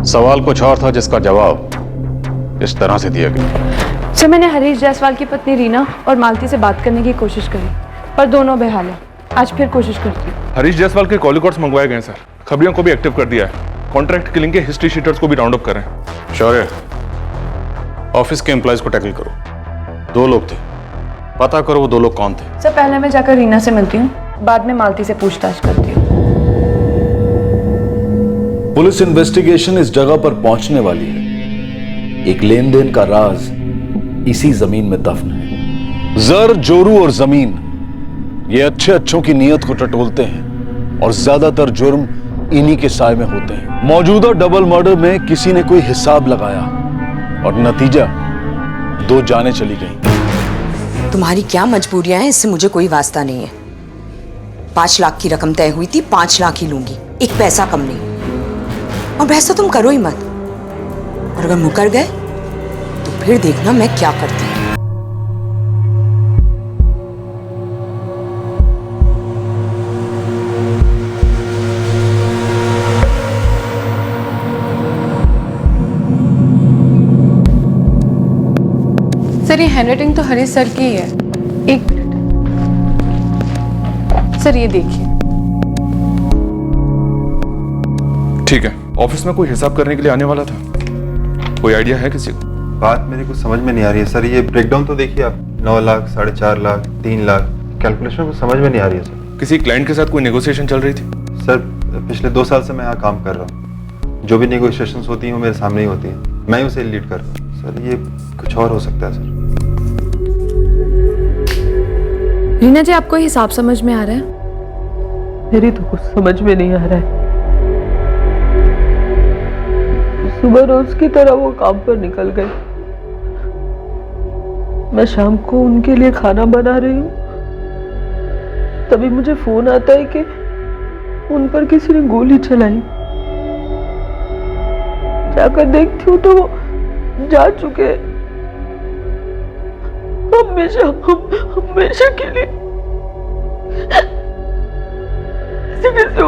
सवाल कुछ और था जिसका जवाब इस तरह से दिया गया। सर मैंने हरीश जायसवाल की पत्नी रीना और मालती से बात करने की कोशिश करी, पर दोनों बेहाल हैं। आज फिर कोशिश करती हूँ। हरीश जायसवाल के कॉल रिकॉर्ड्स मंगवाए गए सर। खबरियों को भी एक्टिव कर दिया है। कॉन्ट्रैक्ट किलिंग के हिस्ट्री शीटर्स को भी राउंड अप करें। शौर्य, ऑफिस के एम्प्लॉयज को टैकल करो। 2 लोग थे, पता करो वो 2 लोग कौन थे। सर पहले मैं जाकर रीना से मिलती हूँ, बाद में मालती से पूछताछ करती हूँ। पुलिस इन्वेस्टिगेशन इस जगह पर पहुंचने वाली है। एक लेन देन का राज इसी जमीन में दफन है। जर, जोरू और जमीन ये अच्छे अच्छों की नीयत को टटोलते हैं और ज्यादातर जुर्म इन्हीं के साए में होते हैं। मौजूदा डबल मर्डर में किसी ने कोई हिसाब लगाया और नतीजा 2 जानें चली गईं। तुम्हारी क्या मजबूरियां हैं, इससे मुझे कोई वास्ता नहीं है। 5 लाख की रकम तय हुई थी, 5 लाख ही लूंगी, 1 पैसा कम नहीं। और वैसा तुम करो ही मत। और अगर मुकर गए तो फिर देखना मैं क्या करती हूँ। सर ये हैंडराइटिंग तो हरीश सर की ही है। एक मिनट सर, ये देखिए। ठीक है, ऑफिस में कोई हिसाब करने के लिए आने वाला था, कोई आइडिया है किसी को? बात मेरे को समझ में नहीं आ रही है सर। ये ब्रेकडाउन तो देखिए आप, 9 लाख, 4.5 लाख, 3 लाख, कैलकुलेशन कुछ समझ में नहीं आ रही है सर। किसी क्लाइंट के साथ कोई नेगोशिएशन चल रही थी? सर पिछले 2 साल से मैं यहाँ काम कर रहा हूँ। जो भी नेगोशिएशंस होती हैं वो मेरे सामने ही होती हैं, मैं ही उसे लीड कर रहा हूँ। सर ये कुछ और हो सकता है सर। रीना जी, आपको हिसाब समझ में आ रहा है? मेरी तो कुछ समझ में नहीं आ रहा है। सुबह रोज की तरह वो काम पर निकल गए। मैं शाम को उनके लिए खाना बना रही हूँ, तभी मुझे फोन आता है कि उन पर किसी ने गोली चलाई। जाकर देखती हूँ तो वो जा चुके हमेशा के लिए। ऐसे कैसे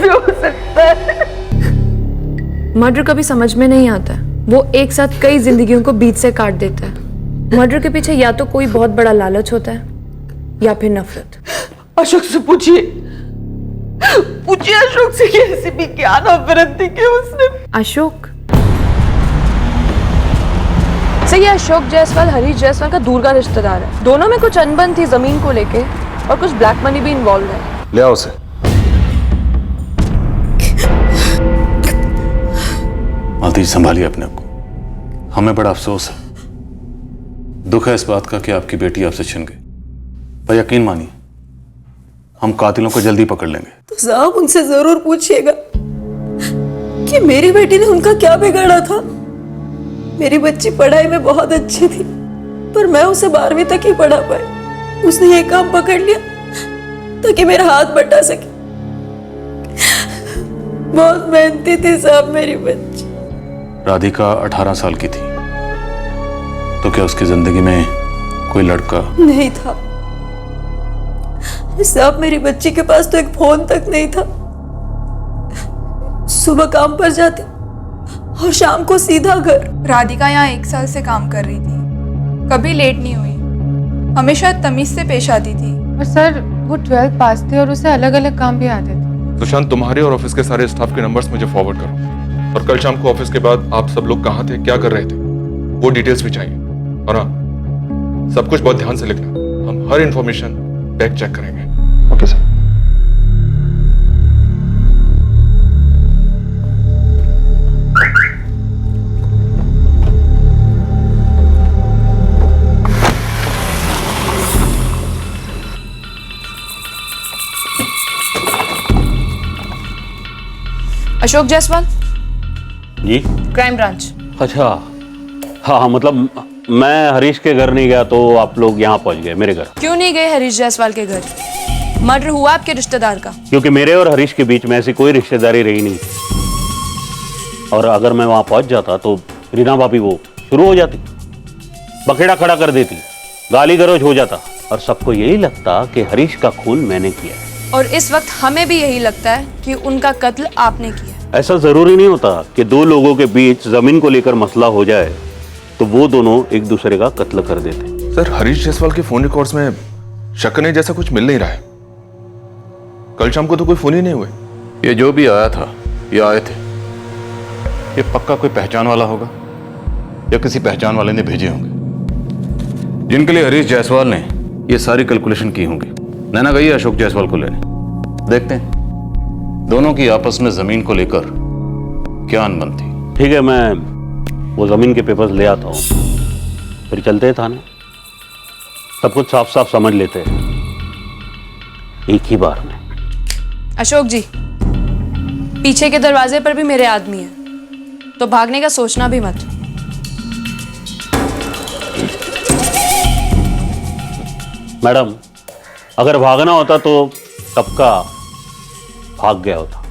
हो सकता है? मर्डर कभी समझ में नहीं आता है, वो एक साथ कई जिंदगियों को बीच से काट देता है। मर्डर के पीछे या तो कोई बहुत बड़ा लालच होता है या फिर नफरत। अशोक से पूछिए अशोक से कि ऐसी भी क्या नफरत थी कि उसने। अशोक सही है, अशोक जायसवाल हरीश जायसवाल का दूर का रिश्तेदार है। दोनों में कुछ अनबन थी जमीन को लेके और कुछ ब्लैक मनी भी इन्वॉल्व है। ले आओ उसे। मालती जी संभालिए अपने आप को। हमें बड़ा अफसोस है, दुख है इस बात का कि आपकी बेटी आपसे छिन गई। पर यकीन मानिए, हम कातिलों को जल्दी पकड़ लेंगे। तो साहब उनसे जरूर पूछिएगा कि मेरी बेटी ने उनका क्या बिगाड़ा था। मेरी बच्ची पढ़ाई में बहुत अच्छी थी, पर मैं उसे 12वीं तक ही पढ़ा पाई। उसने ये काम पकड़ लिया ताकि मेरा हाथ बटा सके। बहुत मेहनती थी साहब मेरी बच्ची। राधिका 18 साल की थी, तो क्या उसकी जिंदगी में कोई लड़का नहीं था साहब। मेरी बच्ची के पास तो एक फोन तक नहीं था। सुबह काम पर जाती और शाम को सीधा घर। राधिका यहाँ 1 साल से काम कर रही थी, कभी लेट नहीं हुई, हमेशा तमीज से पेश आती थी। और सर वो 12th पास थे और उसे अलग अलग काम भी आते थे। सुशांत, तुम्हारे और ऑफिस के सारे स्टाफ के नंबर्स मुझे फॉरवर्ड करो, और कल शाम को ऑफिस के बाद आप सब लोग कहाँ थे, क्या कर रहे थे, वो डिटेल्स भी चाहिए। और हाँ, सब कुछ बहुत ध्यान से लिखना, हम हर इंफॉर्मेशन बैक चेक करेंगे। Okay sir. Ashok Jaiswal ji, crime branch. अच्छा, हाँ, मतलब मैं हरीश के घर नहीं गया तो आप लोग यहाँ पहुँच गए मेरे घर। क्यों नहीं गए हरीश जायसवाल के घर? मर्डर हुआ आपके रिश्तेदार का। क्योंकि मेरे और हरीश के बीच में ऐसी कोई रिश्तेदारी रही नहीं, और अगर मैं वहां पहुंच जाता तो रीना भाभी वो शुरू हो जाती, बखेड़ा खड़ा कर देती, गाली गलौज हो जाता, और सबको यही लगता कि हरीश का खून मैंने किया है। और इस वक्त हमें भी यही लगता है कि उनका कत्ल आपने किया। ऐसा जरूरी नहीं होता कि दो लोगों के बीच जमीन को लेकर मसला हो जाए तो वो दोनों एक दूसरे का कत्ल कर देते। सर, हरीश जायसवाल के फोन रिकॉर्ड्स में शक करने जैसा कुछ मिल नहीं रहा है। कल शाम को तो कोई फोन ही नहीं हुए। ये जो भी आया था, ये आए थे, ये पक्का कोई पहचान वाला होगा या किसी पहचान वाले ने भेजे होंगे, जिनके लिए हरीश जायसवाल ने ये सारी कैलकुलेशन की होंगी। नैना गई है अशोक जायसवाल को लेने, देखते हैं दोनों की आपस में जमीन को लेकर क्या अनबन थी। ठीक है, मैं वो जमीन के पेपर्स ले आता हूँ, फिर चलते हैं थाने, सब कुछ साफ साफ समझ लेते हैं एक ही बार में। अशोक जी, पीछे के दरवाजे पर भी मेरे आदमी हैं, तो भागने का सोचना भी मत। मैडम, अगर भागना होता तो कब का भाग गया होता।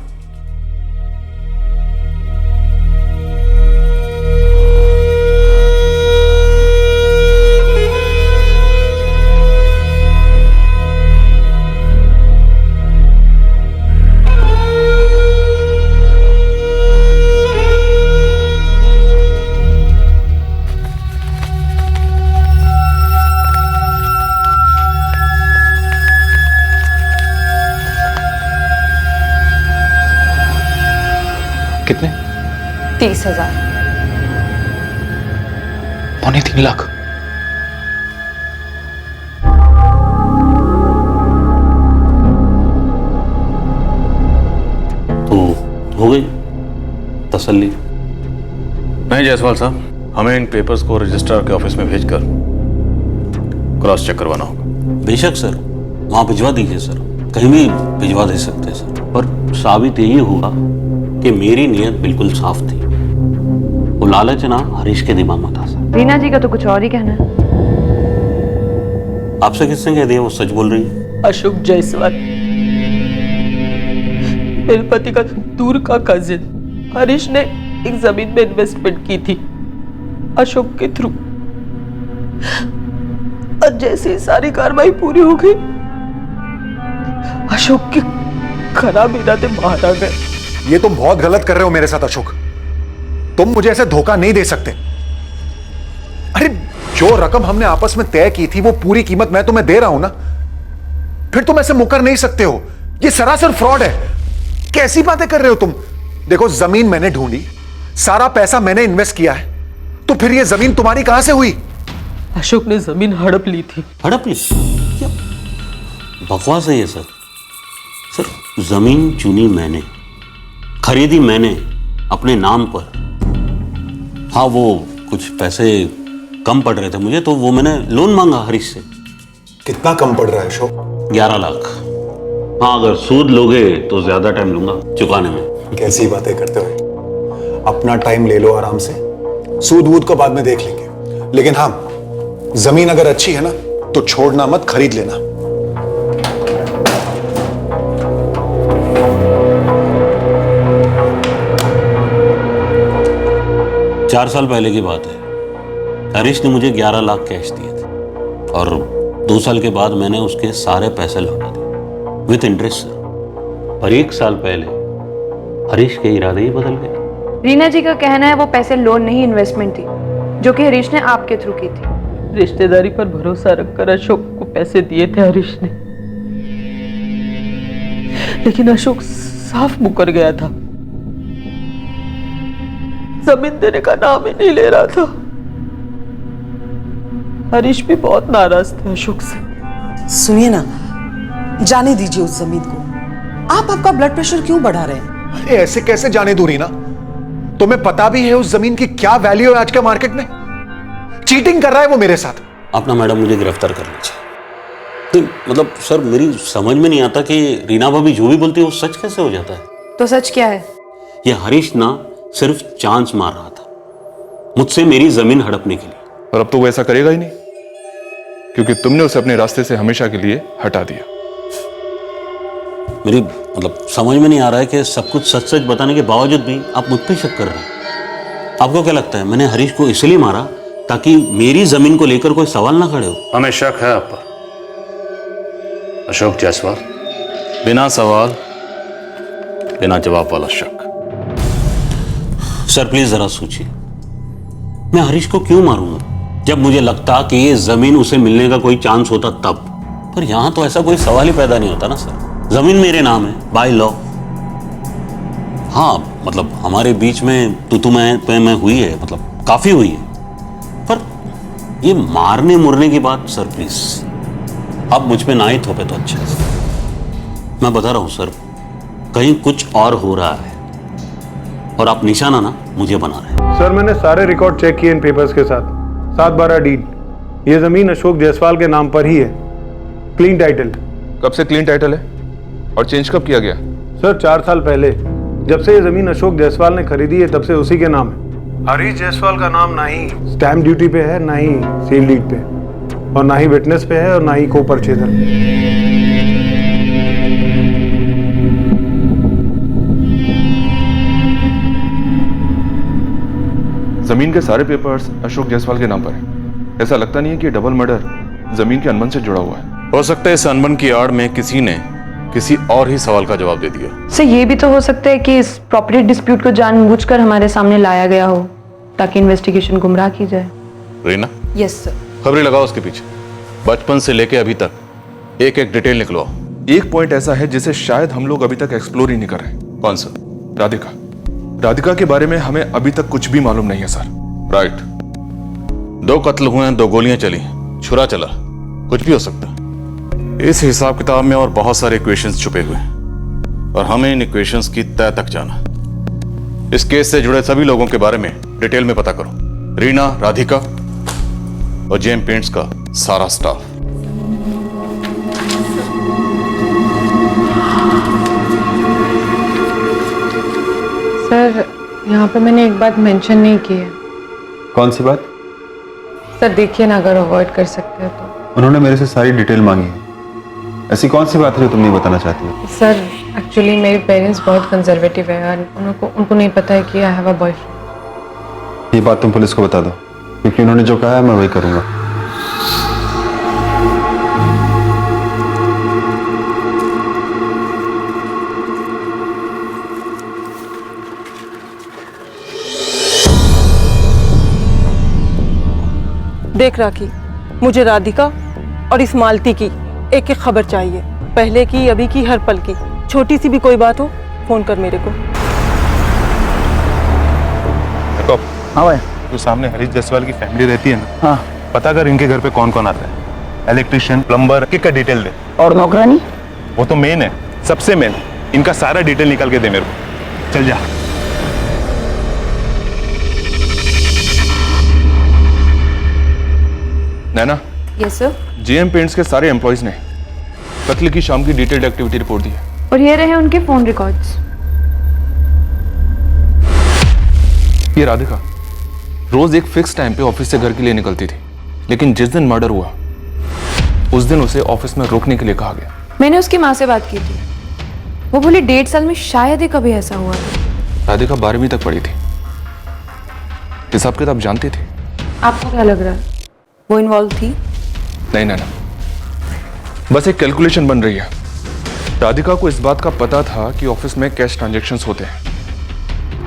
कितने? 30,000। 2.25 लाख? तो हो गई तसल्ली? नहीं जायसवाल साहब, हमें इन पेपर्स को रजिस्ट्रार के ऑफिस में भेजकर क्रॉस चेक करवाना होगा। बेशक सर, वहां भिजवा दीजिए सर, कहीं भी भिजवा दे सकते हैं सर, पर साबित यही होगा कि मेरी नीयत बिल्कुल साफ थी। वो लालच ना हरीश के दिमाग में था सर। रीना जी का तो कुछ और ही कहना है। आपसे किसने कह दिया वो सच बोल रही है? अशोक जायसवाल, मेरे पति का दूर का कजिन हरीश ने एक जमीन में इन्वेस्टमेंट की थी अशोक के थ्रू। और जैसे ही सारी कार्रवाई पूरी हो गई, अशोक के खराब इरादे बाहर आ गए। ये तुम बहुत गलत कर रहे हो मेरे साथ अशोक। तुम मुझे ऐसे धोखा नहीं दे सकते। अरे जो रकम हमने आपस में तय की थी वो पूरी कीमत मैं तुम्हें दे रहा हूं ना, फिर तुम ऐसे मुकर नहीं सकते हो। ये सरासर फ्रॉड है। कैसी बातें कर रहे हो तुम? देखो, जमीन मैंने ढूंढी, सारा पैसा मैंने इन्वेस्ट किया है, तो फिर ये जमीन तुम्हारी कहां से हुई? अशोक ने जमीन हड़प ली थी। हड़प ली? क्या बकवास है ये सर। सर जमीन चुनी मैंने, खरीदी मैंने अपने नाम पर। हाँ, वो कुछ पैसे कम पड़ रहे थे मुझे, तो वो मैंने लोन मांगा हरीश से। कितना कम पड़ रहा है अशोक? 11 लाख। हाँ, अगर सूद लोगे तो ज्यादा टाइम लूंगा चुकाने में। कैसी बातें करते हो? अपना टाइम ले लो आराम से, सूद वूद को बाद में देख लेंगे। लेकिन हाँ, जमीन अगर अच्छी है ना तो छोड़ना मत, खरीद लेना। 4 साल पहले की बात है। हरीश ने मुझे 11 लाख कैश दिए थे और 2 साल के बाद मैंने उसके सारे पैसे लौटा दिए विथ इंटरेस्ट सर। और 1 साल पहले हरीश के इरादे ही बदल गए। रीना जी का कहना है वो पैसे लोन नहीं इन्वेस्टमेंट थी, जो कि हरीश ने आपके थ्रू की थी। रिश्तेदारी पर भरोसा रखकर अशोक को पैसे दिए थे हरीश ने, लेकिन अशोक साफ मुकर गया था। जमीन देने का नाम ही नहीं ले रहा था। हरीश भी बहुत नाराज थे अशोक से। सुनिए ना, जाने दीजिए उस जमीन को। आप आपका ब्लड प्रेशर क्यों बढ़ा रहे हैं? अरे ऐसे कैसे जाने दूं रीना? तुम्हें पता भी है उस जमीन की क्या वैल्यू है आज के मार्केट में? चीटिंग कर रहा है वो मेरे साथ। अपना मैडम मुझे गिरफ्तार कर लीजिए। तो मतलब सर, मेरी समझ में नहीं आता कि रीना भाभी जो भी बोलती है वो सच कैसे हो जाता है। तो सच क्या है? ये हरीश ना सिर्फ चांस मार रहा था मुझसे मेरी जमीन हड़पने के लिए। और अब तो वो ऐसा करेगा ही नहीं, क्योंकि तुमने उसे अपने रास्ते से हमेशा के लिए हटा दिया। मेरी मतलब समझ में नहीं आ रहा है कि सब कुछ सच सच बताने के बावजूद भी आप मुझ पे शक कर रहे हैं। आपको क्या लगता है मैंने हरीश को इसलिए मारा ताकि मेरी जमीन को लेकर कोई सवाल ना खड़े हो? हमें शक है आप पर अशोक जायसवाल, बिना सवाल बिना जवाब वाला शक। सर प्लीज जरा सोचिए, मैं हरीश को क्यों मारूंगा जब मुझे लगता कि ये जमीन उसे मिलने का कोई चांस होता तब। पर यहां तो ऐसा कोई सवाल ही पैदा नहीं होता ना सर। जमीन मेरे नाम है बाय लॉ। हाँ मतलब हमारे बीच में तू मैं हुई है, मतलब काफी हुई है, पर ये मारने मुरने की बात सर प्लीज अब मुझ पे ना ही थोपे तो अच्छा है। मैं बता रहा हूं सर, कहीं कुछ और हो रहा है और आप निशाना ना मुझे बना रहे हैं। सर मैंने सारे रिकॉर्ड चेक किए इन पेपर्स के साथ। 7/12 डीड। ये जमीन अशोक जायसवाल के नाम पर ही है, क्लीन टाइटल। कब से क्लीन टाइटल है और चेंज कब किया गया? सर 4 साल पहले। जब से ये जमीन अशोक जायसवाल ने खरीदी है तब से उसी के नाम है। हरीश जायसवाल का नाम ना ही स्टैम्प ड्यूटी पे है, ना ही सील डीड पे, और ना ही विटनेस पे है, और ना ही को परचेजर। जमीन के सारे पेपर्स अशोक जायसवाल के नाम पर हैं। ऐसा लगता नहीं है कि डबल मर्डर जमीन के अनबन से जुड़ा हुआ है। हो सकता है इस अनबन की आड़ में किसी ने किसी और ही सवाल का जवाब दे दिया। सर ये भी तो हो सकता है कि इस प्रॉपर्टी डिस्प्यूट को जानबूझकर हमारे सामने लाया गया हो ताकि इन्वेस्टिगेशन गुमराह की जाए। Reena, yes sir. खबरें लगाओ उसके पीछे, बचपन से लेके अभी तक एक एक डिटेल निकलवाओ। एक पॉइंट ऐसा है जिसे शायद हम लोग अभी तक एक्सप्लोर ही नहीं कर रहे। कौन सा? राधिका। राधिका के बारे में हमें अभी तक कुछ भी मालूम नहीं है सर। राइट। 2 कत्ल हुए हैं, 2 गोलियां चली, छुरा चला, कुछ भी हो सकता है। इस हिसाब किताब में और बहुत सारे इक्वेशंस छुपे हुए हैं और हमें इन इक्वेशंस की तह तक जाना। इस केस से जुड़े सभी लोगों के बारे में डिटेल में पता करो। रीना, राधिका और जेएम पेंट्स का सारा स्टाफ। सर, यहाँ पे मैंने एक बात मेंशन नहीं की है। कौन सी बात? सर देखिए ना, अगर अवॉइड कर सकते हैं तो। उन्होंने मेरे से सारी डिटेल मांगी है। ऐसी कौन सी बात है जो तुम नहीं बताना चाहती हो? सर एक्चुअली मेरे पेरेंट्स बहुत कंजर्वेटिव है और उनको नहीं पता है कि आई हैव अ बॉयफ्रेंड। ये बात तुम पुलिस को बता दो, क्योंकि उन्होंने जो कहा है मैं वही करूंगा। देख राखी, मुझे राधिका और इस मालती की एक एक खबर चाहिए, पहले की, अभी की, हर पल की। छोटी सी भी कोई बात हो फोन कर मेरे को। हाँ भाई, जो सामने हरीश जायसवाल की फैमिली रहती है ना, हाँ, पता कर इनके घर पे कौन कौन आता है। इलेक्ट्रिशियन, प्लम्बर का डिटेल दे। और नौकरानी? वो तो मेन है, सबसे मेन। इनका सारा डिटेल निकाल के दे मेरे को। चल जा। Naina. Yes sir. JM paints के सारे एम्प्लॉइज ने कत्ल की शाम की डिटेल्ड एक्टिविटी रिपोर्ट दी है। और ये रहे उनके फोन रिकॉर्ड्स। ये राधिका रोज एक फिक्स टाइम पे ऑफिस से घर के लिए निकलती थी, लेकिन जिस दिन मर्डर हुआ उस दिन उसे ऑफिस में रोकने के लिए कहा गया। मैंने उसकी माँ से बात की थी, वो बोली 1.5 साल में शायद ही कभी ऐसा हुआ था। राधिका 12वीं तक पढ़ी थी, हिसाब किताब जानती थी। आपको क्या लग रहा है, वो इन्वॉल्व थी? नहीं नैना, बस एक कैलकुलेशन बन रही है। राधिका को इस बात का पता था कि ऑफिस में कैश ट्रांजैक्शंस होते हैं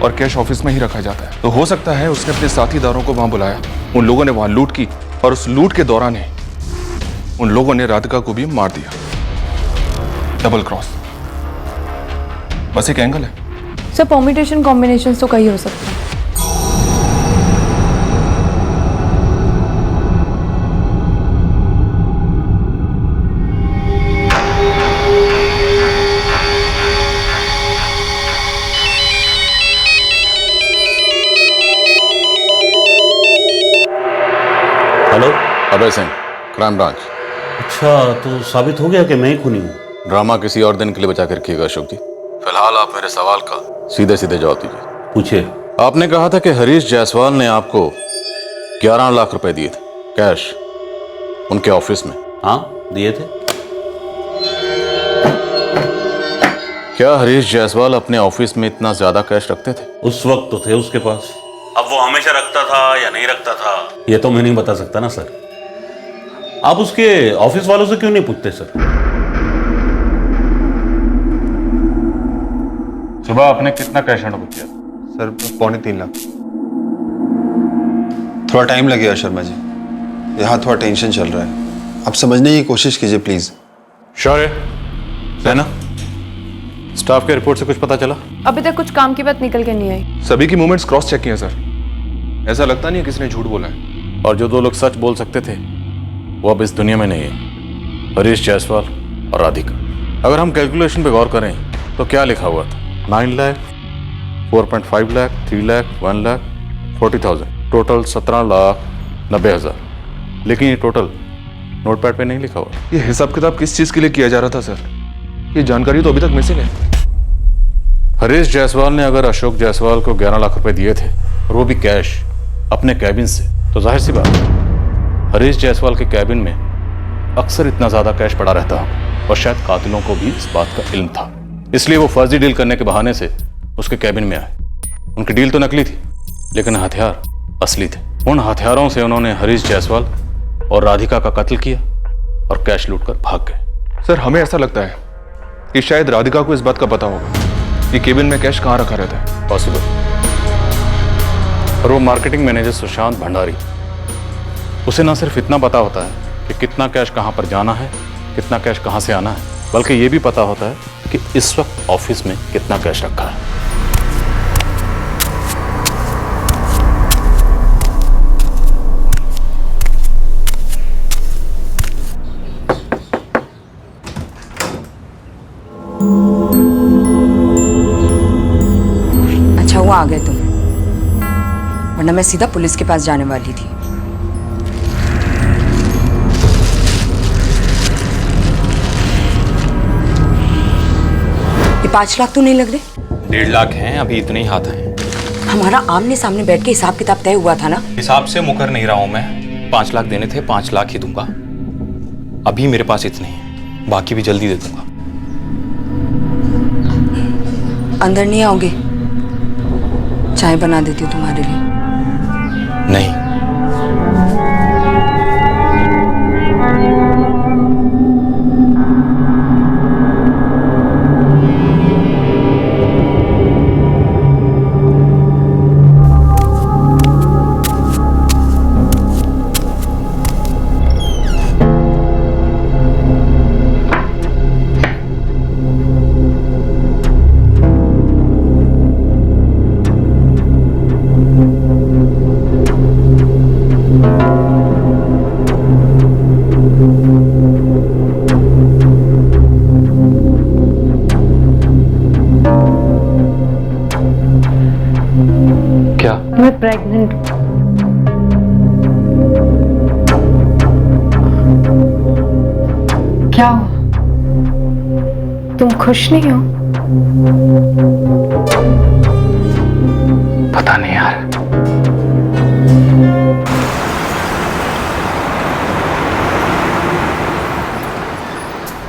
और कैश ऑफिस में ही रखा जाता है, तो हो सकता है उसने अपने साथीदारों को वहां बुलाया, उन लोगों ने वहां लूट की और उस लूट के दौरान ही उन लोगों ने राधिका को भी मार दिया। डबल क्रॉस, बस एक एंगल है। सर परम्यूटेशन कॉम्बिनेशन तो कई हो सकते हैं। Hello, Abhay Singh, crime branch. अच्छा, तो साबित हो गया कि मैं ही खूनी हूँ? ड्रामा किसी और दिन के लिए बचा कर रखिएगा अशोक जी। फिलहाल आप मेरे सवाल का सीधे सीधे जवाब दीजिए। पूछिए। आपने कहा था कि हरीश जायसवाल ने आपको 11 लाख रुपए दिए थे कैश उनके ऑफिस में। हाँ, दिए थे। क्या हरीश जायसवाल अपने ऑफिस में इतना ज्यादा कैश रखते थे? उस वक्त तो थे उसके पास, अब वो हमेशा रखता था या नहीं रखता था ये तो मैं नहीं बता सकता ना सर। आप उसके ऑफिस वालों से क्यों नहीं पूछते सर? सुबह आपने कितना कैश हैंड ओवर किया? सर 2.25 लाख। थोड़ा टाइम लगेगा शर्मा जी, यहाँ थोड़ा टेंशन चल रहा है, आप समझने की कोशिश कीजिए प्लीज। श्योर है ना? स्टाफ के रिपोर्ट से कुछ पता चला? अभी तक कुछ काम की बात निकल के नहीं आई। सभी की मूवमेंट्स क्रॉस चेक किए सर, ऐसा लगता नहीं है किसी ने झूठ बोला है। और जो 2 लोग सच बोल सकते थे वो अब इस दुनिया में नहीं है, हरीश जायसवाल और राधिका। अगर हम कैलकुलेशन पे गौर करें तो क्या लिखा हुआ था? 9 लाख, 4.5 लाख, 3 लाख, 1 लाख 40,000, टोटल 17,90,000। लेकिन ये टोटल नोटपैड पे नहीं लिखा हुआ। ये हिसाब किताब किस चीज के लिए किया जा रहा था सर? ये जानकारी तो अभी तक मिसिंग है। हरीश जायसवाल ने अगर अशोक जायसवाल को 11 लाख रुपए दिए थे और वो भी कैश अपने कैबिन से, तो जाहिर सी बात हरीश जायसवाल के कैबिन में अक्सर इतना ज्यादा कैश पड़ा रहता और शायद कातिलों को भी इस बात का इल्म था, इसलिए वो फर्जी डील करने के बहाने से उसके कैबिन में आए। उनकी डील तो नकली थी लेकिन हथियार असली थे। उन हथियारों से उन्होंने हरीश जायसवाल और राधिका का कत्ल किया और कैश लूटकर भाग गए। सर हमें ऐसा लगता है कि शायद राधिका को इस बात का पता होगा कि केबिन में कैश कहाँ रखा रहता है। पॉसिबल। और वो मार्केटिंग मैनेजर सुशांत भंडारी, उसे ना सिर्फ इतना पता होता है कि कितना कैश कहाँ पर जाना है, कितना कैश कहाँ से आना है, बल्कि ये भी पता होता है कि इस वक्त ऑफिस में कितना कैश रखा है। आ गए तुम, वरना मैं सीधा पुलिस के पास जाने वाली थी। ये 5 लाख तो नहीं लग रहे? 1.5 लाख हैं, अभी इतने ही हाथ हैं। हमारा आमने सामने बैठ के हिसाब किताब तय हुआ था ना? हिसाब से मुकर नहीं रहा हूं मैं। 5 लाख देने थे, 5 लाख ही दूंगा। अभी मेरे पास इतने हैं, बाकी भी जल्दी दे दूंगा। अंदर नहीं आओगे? चाय बना देती हूँ तुम्हारे लिए। नहीं। मैं प्रेग्नेंट हूँ। क्या हुआ? तुम खुश नहीं हो? पता नहीं यार।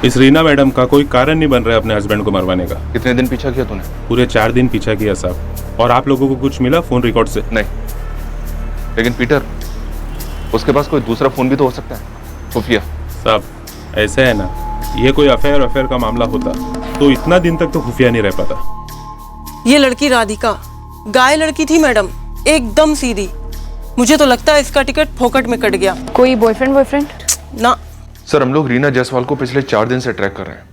इस रीना मैडम का कोई कारण नहीं बन रहा है अपने हस्बैंड को मरवाने का। कितने दिन पीछा किया तूने? पूरे 4 दिन पीछा किया साहब। और आप लोगों को कुछ मिला फोन रिकॉर्ड से? नहीं, लेकिन पीटर, उसके पास कोई दूसरा फोन भी तो हो सकता है, खुफिया। साहब ऐसा है ना, ये कोई अफेयर का मामला होता तो इतना दिन तक तो खुफिया नहीं रह पाता। ये लड़की राधिका गाय लड़की थी मैडम, एकदम सीधी। मुझे तो लगता है इसका टिकट फोकट में कट गया। कोई बॉयफ्रेंड ना सर, हम लोग रीना जायसवाल को पिछले 4 दिन से ट्रैक कर रहे हैं,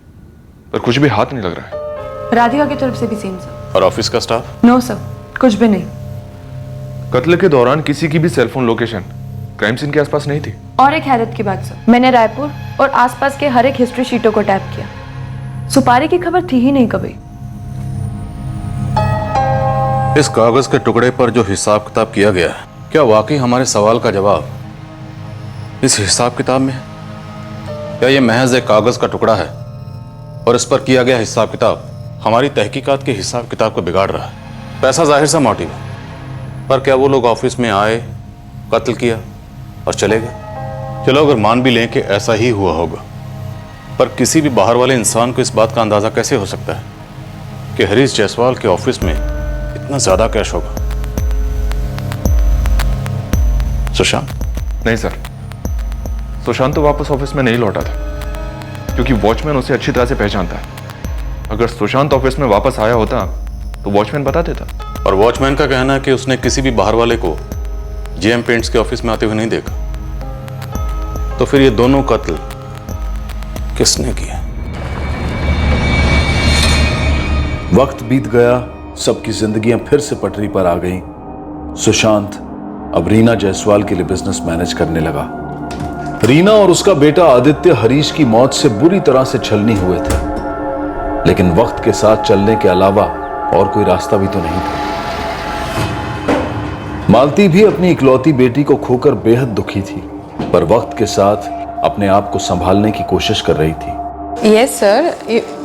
पर कुछ भी हाथ नहीं लग रहा है। राधिका की तरफ से भी सेम सर। और ऑफिस का स्टाफ? नो सर, कुछ भी नहीं। कत्ल के दौरान किसी की भी सेलफोन लोकेशन क्राइम सीन के आसपास नहीं थी। और एक हैरत की बात सर, मैंने रायपुर और आसपास के हर एक हिस्ट्री शीटों को टैप किया, सुपारी की खबर थी ही नहीं कभी। इस कागज के टुकड़े पर जो हिसाब किताब किया गया है, क्या वाकई हमारे सवाल का जवाब इस हिसाब किताब में है? क्या यह महज एक कागज का टुकड़ा है और इस पर किया गया हिसाब किताब हमारी तहकीकात के हिसाब किताब को बिगाड़ रहा है? पैसा जाहिर सा मोटिव है, पर क्या वो लोग ऑफिस में आए, कत्ल किया और चले गए? चलो अगर मान भी लें कि ऐसा ही हुआ होगा, पर किसी भी बाहर वाले इंसान को इस बात का अंदाजा कैसे हो सकता है कि हरीश जायसवाल के ऑफिस में इतना ज्यादा कैश होगा? सुशांत? नहीं सर, सुशांत तो वापस ऑफिस में नहीं लौटा था, क्योंकि वॉचमैन उसे अच्छी तरह से पहचानता है। अगर सुशांत ऑफिस में वापस आया होता तो वॉचमैन बता देता। और वॉचमैन का कहना है कि उसने किसी भी बाहर वाले को जेएम पेंट्स के ऑफिस में आते हुए नहीं देखा। तो फिर ये दोनों कत्ल किसने किया? वक्त बीत गया, सबकी जिंदगियां फिर से पटरी पर आ गईं। सुशांत अब रीना जायसवाल के लिए बिजनेस मैनेज करने लगा। रीना और उसका बेटा आदित्य हरीश की मौत से बुरी तरह से छलनी हुए थे, लेकिन वक्त के साथ चलने के अलावा और कोई रास्ता भी तो नहीं था। मालती भी अपनी इकलौती बेटी को खोकर बेहद दुखी थी, पर वक्त के साथ अपने आप को संभालने की कोशिश कर रही थी। Yes sir,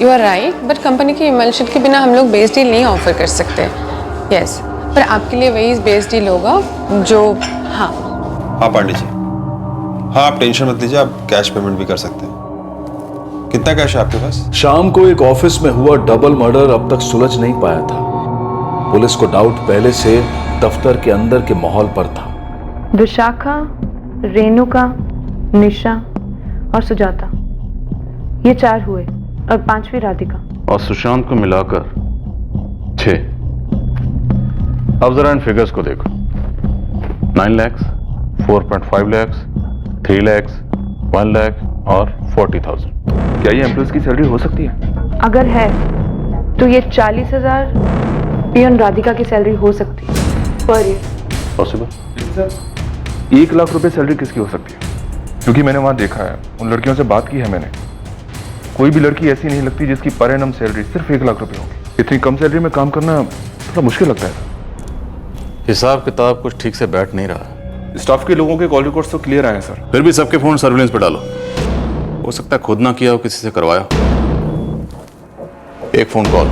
you are right, but company की इमल्शन के बिना हम लोग बेस डील नहीं ऑफर कर सकते। यस, पर आपके लिए वही बेस डील होगा जो। हाँ पांडे जी, हाँ आप टेंशन मत लीजिए, आप कैश पेमेंट भी कर सकते हैं। कितना कैश है आपके पास? शाम को एक ऑफिस में हुआ डबल मर्डर अब तक सुलझ नहीं पाया था। पुलिस को डाउट पहले से दफ्तर के अंदर के माहौल पर था। विशाखा, रेणुका, निशा और सुजाता, ये 4 हुए और 5वीं राधिका। और सुशांत को मिलाकर 6। अब जरा इन फिगर्स को देखो। 9 लाख, 4.5 लाख, 3 लाख, 1 लाख और 40,000। क्या ये एम्प्लॉयज की सैलरी हो सकती है? अगर है तो ये 40,000 पियन राधिका की सैलरी हो सकती है पर ईयर। पॉसिबल? 1 लाख रुपए सैलरी किसकी हो सकती है? क्योंकि मैंने वहां देखा है, उन लड़कियों से बात की है मैंने, कोई भी लड़की ऐसी नहीं लगती जिसकी पर एनम सैलरी सिर्फ 1 लाख रुपए होगी। इतनी कम सैलरी में काम करना थोड़ा मुश्किल लगता है। हिसाब किताब कुछ ठीक से बैठ नहीं रहा। स्टाफ के लोगों के कॉल रिकॉर्ड्स तो क्लियर आए हैं सर। फिर भी सबके फोन सर्विलेंस पे डालो। हो सकता है खुद ना किया हो, किसी से करवाया। एक फोन कॉल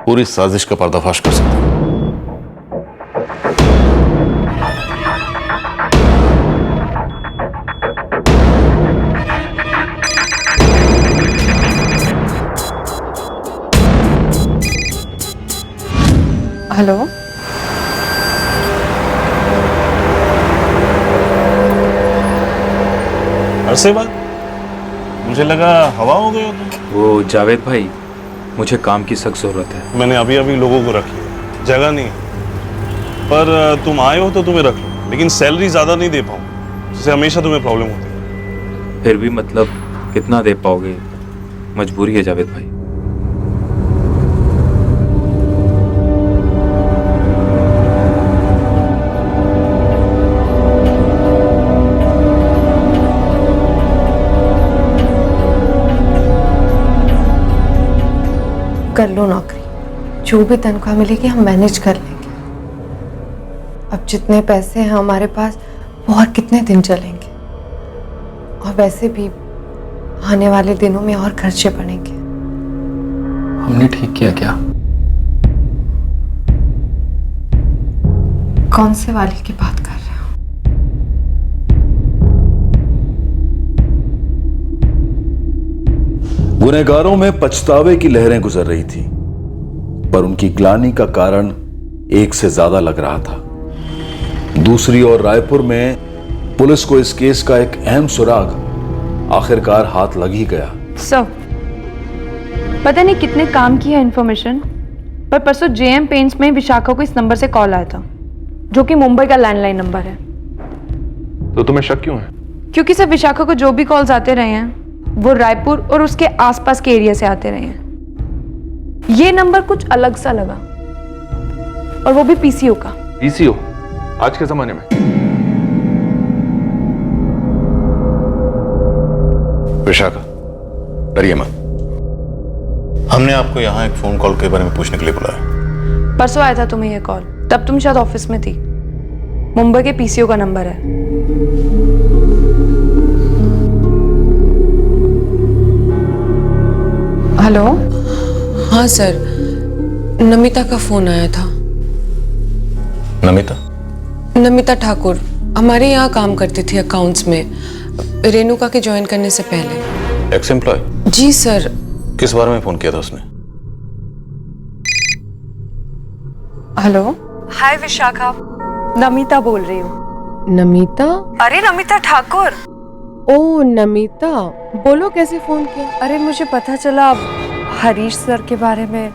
पूरी साजिश का पर्दाफाश कर सकता है। हेलो, अरसे बाद मुझे लगा हवा हो गई हो तुम। वो जावेद भाई, मुझे काम की सख्त जरूरत है। मैंने अभी अभी लोगों को रखी है, जगह नहीं है। पर तुम आए हो तो तुम्हें रख लो, लेकिन सैलरी ज्यादा नहीं दे पाऊँ, जिससे हमेशा तुम्हें प्रॉब्लम होती है। फिर भी मतलब कितना दे पाओगे? मजबूरी है जावेद भाई। कर लो नौकरी, जो भी तनख्वाह मिलेगी हम मैनेज कर लेंगे। अब जितने पैसे हैं हमारे पास वो और कितने दिन चलेंगे, और वैसे भी आने वाले दिनों में और खर्चे पड़ेंगे। हमने ठीक किया क्या? कौन से वाले की बात कर रहे हो? गुनहगारों में पछतावे की लहरें गुजर रही थी, पर उनकी ग्लानि का कारण एक से ज्यादा लग रहा था। दूसरी ओर रायपुर में पुलिस को इस केस का एक अहम सुराग आखिरकार हाथ लग ही गया। सर, पता नहीं कितने काम की है इन्फॉर्मेशन, पर परसों जेएम पेंट्स में विशाखा को इस नंबर से कॉल आया था, जो कि मुंबई का लैंडलाइन नंबर है। तो तुम्हें शक क्यों है? क्योंकि सर विशाखा को जो भी कॉल्स आते रहे हैं वो रायपुर और उसके आसपास के एरिया से आते रहे हैं। ये नंबर कुछ अलग सा लगा, और वो भी पीसीओ का। पीसीओ आज के जमाने में? विशाखा, डरिए मत। हमने आपको यहाँ एक फोन कॉल के बारे में पूछने के लिए बुलाया। परसों आया था तुम्हें ये कॉल, तब तुम शायद ऑफिस में थी। मुंबई के पीसीओ का नंबर है। हेलो, हाँ सर, नमिता का फोन आया था। नमिता? नमिता ठाकुर हमारे यहाँ काम करती थी अकाउंट्स में, रेणुका के ज्वाइन करने से पहले। Ex employee? जी सर। किस बारे में फोन किया था उसने? हेलो, हाय विशाखा, नमिता बोल रही हूँ। नमिता? अरे नमिता ठाकुर। ओ नमिता, बोलो कैसे फोन किया? अरे मुझे पता चला हरीश सर के बारे में।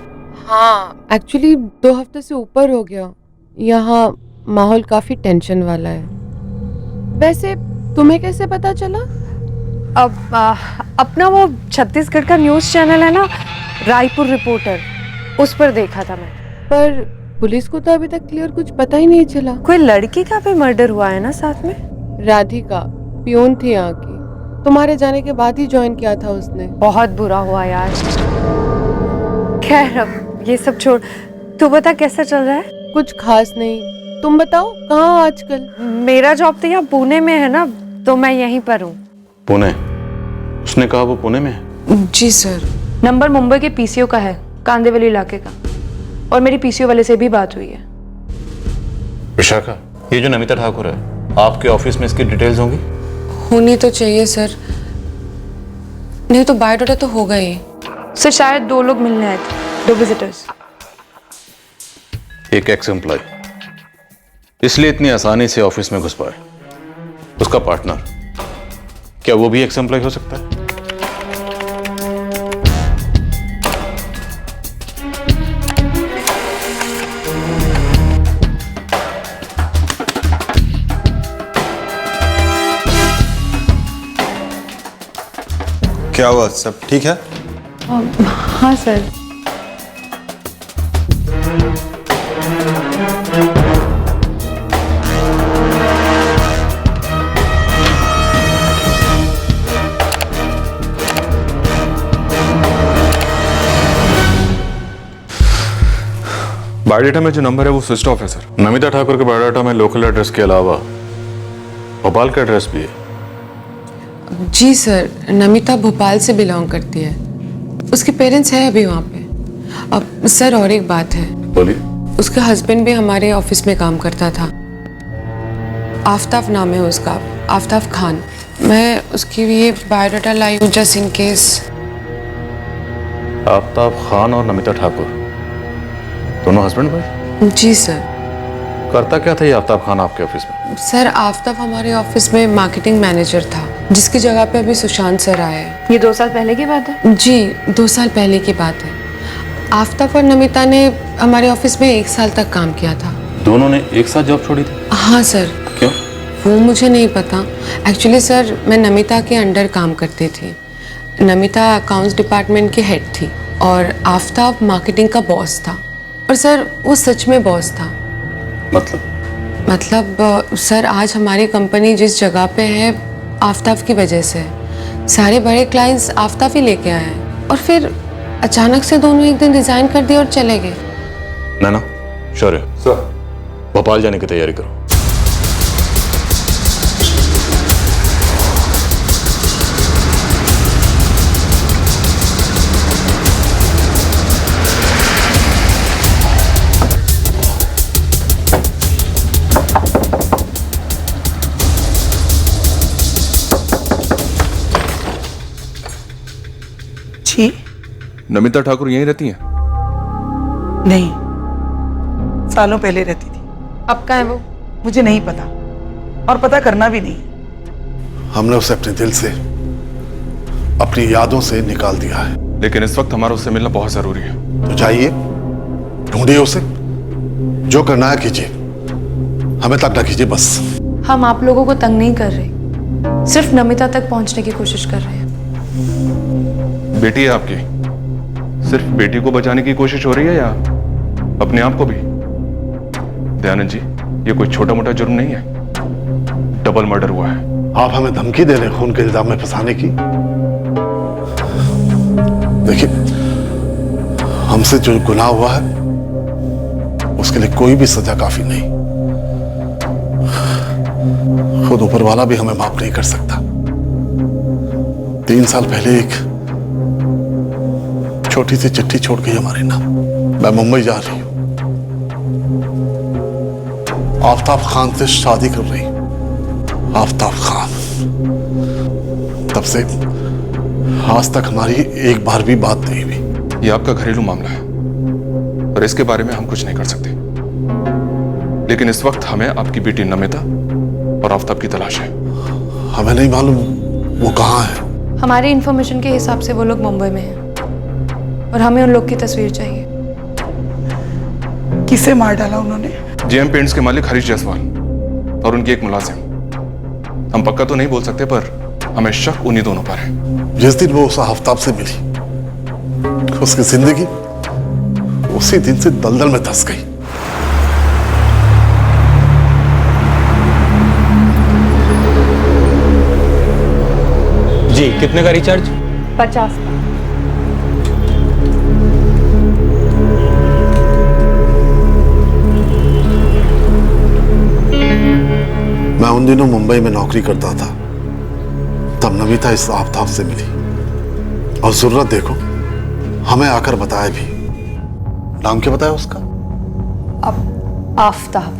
हाँ, एक्चुअली 2 हफ्ते से ऊपर हो गया, यहाँ माहौल काफी टेंशन वाला है। वैसे तुम्हें कैसे पता चला? अब अपना वो छत्तीसगढ़ का न्यूज़ चैनल है ना, रायपुर रिपोर्टर, उस पर देखा था मैं। पर पुलिस को तो अभी तक क्लियर कुछ पता ही नहीं चला। कोई लड़की का भी मर्डर हुआ है ना साथ में? राधिका पियून थी यहाँ की, तुम्हारे जाने के बाद ही ज्वाइन किया था उसने। बहुत बुरा हुआ यार। खैर अब ये सब छोड़, तू बता कैसा चल रहा है? कुछ खास नहीं, तुम बताओ कहाँ आजकल? मेरा जॉब तो यहाँ पुणे में है ना, तो मैं यहीं पर हूँ। पुणे? उसने कहा वो पुणे में है? जी सर। नंबर मुंबई के पीसीओ का है, कांदेवली इलाके का, और मेरी पीसीओ वाले से भी बात हुई है। विशाखा, ये जो नमिता ठाकुर है, आपके ऑफिस में इसकी डिटेल्स होंगी? होनी तो चाहिए सर, नहीं तो बायोडाटा तो होगा ही। सर शायद 2 लोग मिलने आए थे, 2 विजिटर्स। एक एक्स एम्प्लॉय इसलिए इतनी आसानी से ऑफिस में घुस पाए। उसका पार्टनर, क्या वो भी एक्स एम्प्लॉय हो सकता है? क्या हुआ, सब ठीक है? हाँ सर। बायोडाटा में जो नंबर है वो स्विच ऑफ है सर। नमिता ठाकुर के बायोडाटा में लोकल एड्रेस के अलावा भोपाल का एड्रेस भी है। जी सर, नमिता भोपाल से बिलोंग करती है। उसके पेरेंट्स हैं अभी वहाँ पे। अब सर और एक बात है। बोलिए। उसका हस्बैंड भी हमारे ऑफिस में काम करता था। आफ्ताब नाम है उसका, आफ्ताब खान। मैं उसकी ये बायोडाटा लाई हूँ just in case. Aftab Khan और नमिता ठाकुर दोनों हस्बैंड वाइफ? जी सर। करता क्या था ये आफ्ताब खान आपके ऑफिस में? सर आफ्ताब हमारे ऑफिस में मार्केटिंग मैनेजर था, जिसकी जगह पे अभी सुशांत सर आए हैं। ये 2 साल पहले की बात है? जी 2 साल पहले की बात है। आफ्ताब और नमिता ने हमारे ऑफिस में 1 साल तक काम किया था। दोनों ने एक साथ जॉब छोड़ी थी? हाँ सर। क्यों? वो मुझे नहीं पता। एक्चुअली सर मैं नमिता के अंडर काम करती थी। नमिता अकाउंट्स डिपार्टमेंट की हेड थी और आफ्ताब मार्केटिंग का बॉस था। और सर वो सच में बॉस था। मतलब सर आज हमारी कंपनी जिस जगह पे है आफ्ताब की वजह से। सारे बड़े क्लाइंट्स आफ्ताब ही लेके आए हैं और फिर अचानक से दोनों एक दिन रिजाइन कर दिए और चले गए। नैना, शौर्य सर, भोपाल जाने की तैयारी करो। जी नमिता ठाकुर यहीं रहती हैं? नहीं, सालों पहले रहती थी। अब कहाँ है वो? मुझे नहीं पता और पता करना भी नहीं। हमने उसे अपने दिल से, अपनी यादों से निकाल दिया है। लेकिन इस वक्त हमारा उससे मिलना बहुत जरूरी है। तो जाइए, ढूंढिए उसे, जो करना है कीजिए, हमें तक न कीजिए बस। हम आप लोगों को तंग नहीं कर रहे, सिर्फ नमिता तक पहुंचने की कोशिश कर रहे हैं। बेटी है आपकी, सिर्फ बेटी को बचाने की कोशिश हो रही है या अपने आप को भी? दयानंद जी, ये कोई छोटा मोटा जुर्म नहीं है, डबल मर्डर हुआ है। आप हमें धमकी दे रहे हैं खून के इल्जाम में फंसाने की? देखिए, हमसे जो गुनाह हुआ है उसके लिए कोई भी सजा काफी नहीं। खुद ऊपर वाला भी हमें माफ नहीं कर सकता। 3 साल पहले एक छोटी सी चिट्ठी छोड़ गई हमारे नाम। मैं मुंबई जा रही हूं, आफ्ताब खान से शादी कर रही हूं। आफ्ताब खान। तब से आज तक हमारी एक बार भी बात नहीं हुई। ये आपका घरेलू मामला है और इसके बारे में हम कुछ नहीं कर सकते। लेकिन इस वक्त हमें आपकी बेटी नमिता और आफ्ताब की तलाश है। हमें नहीं मालूम वो कहाँ है। हमारी इंफॉर्मेशन के हिसाब से वो लोग मुंबई में हैं और हमें उन लोग की तस्वीर चाहिए। किसे मार डाला उन्होंने? जेएम पेंट्स के मालिक हरीश जायसवाल और उनकी एक मुलाजिम। हम पक्का तो नहीं बोल सकते पर हमें शक उन्हीं दोनों पर है। जिस दिन वो उस आफ्ताब से मिली, उसकी जिंदगी उसी दिन से दलदल में धंस गई। जी, कितने का रिचार्ज? 50 का। मैं उन दिनों मुंबई में नौकरी करता था, तब नमिता इस आफ्ताब से मिली और जरूरत देखो हमें आकर बताया भी। नाम क्या बताया उसका? आफ्ताब,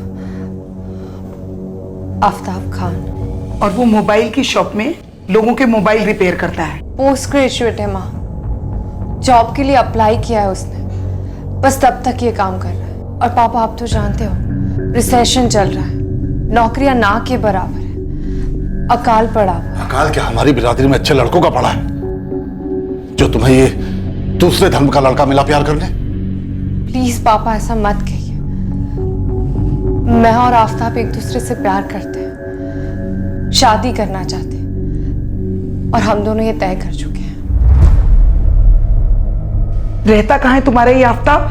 आफ्ताब खान। और वो मोबाइल की शॉप में लोगों के मोबाइल रिपेयर करता है। पोस्ट ग्रेजुएट है माँ, जॉब के लिए अप्लाई किया है उसने, बस तब तक ये काम कर रहा है। और पापा आप तो जानते हो रिसेशन चल रहा है, नौकरियां ना के बराबर है, अकाल पड़ा। अकाल क्या हमारी बिरादरी में अच्छे लड़कों का पड़ा है, जो तुम्हें ये दूसरे धर्म का लड़का मिला प्यार करने? प्लीज पापा ऐसा मत कहिए। मैं और आफ्ताब एक दूसरे से प्यार करते हैं, शादी करना चाहते हैं और हम दोनों ये तय कर चुके हैं। रहता कहाँ है तुम्हारा ये आफ्ताब?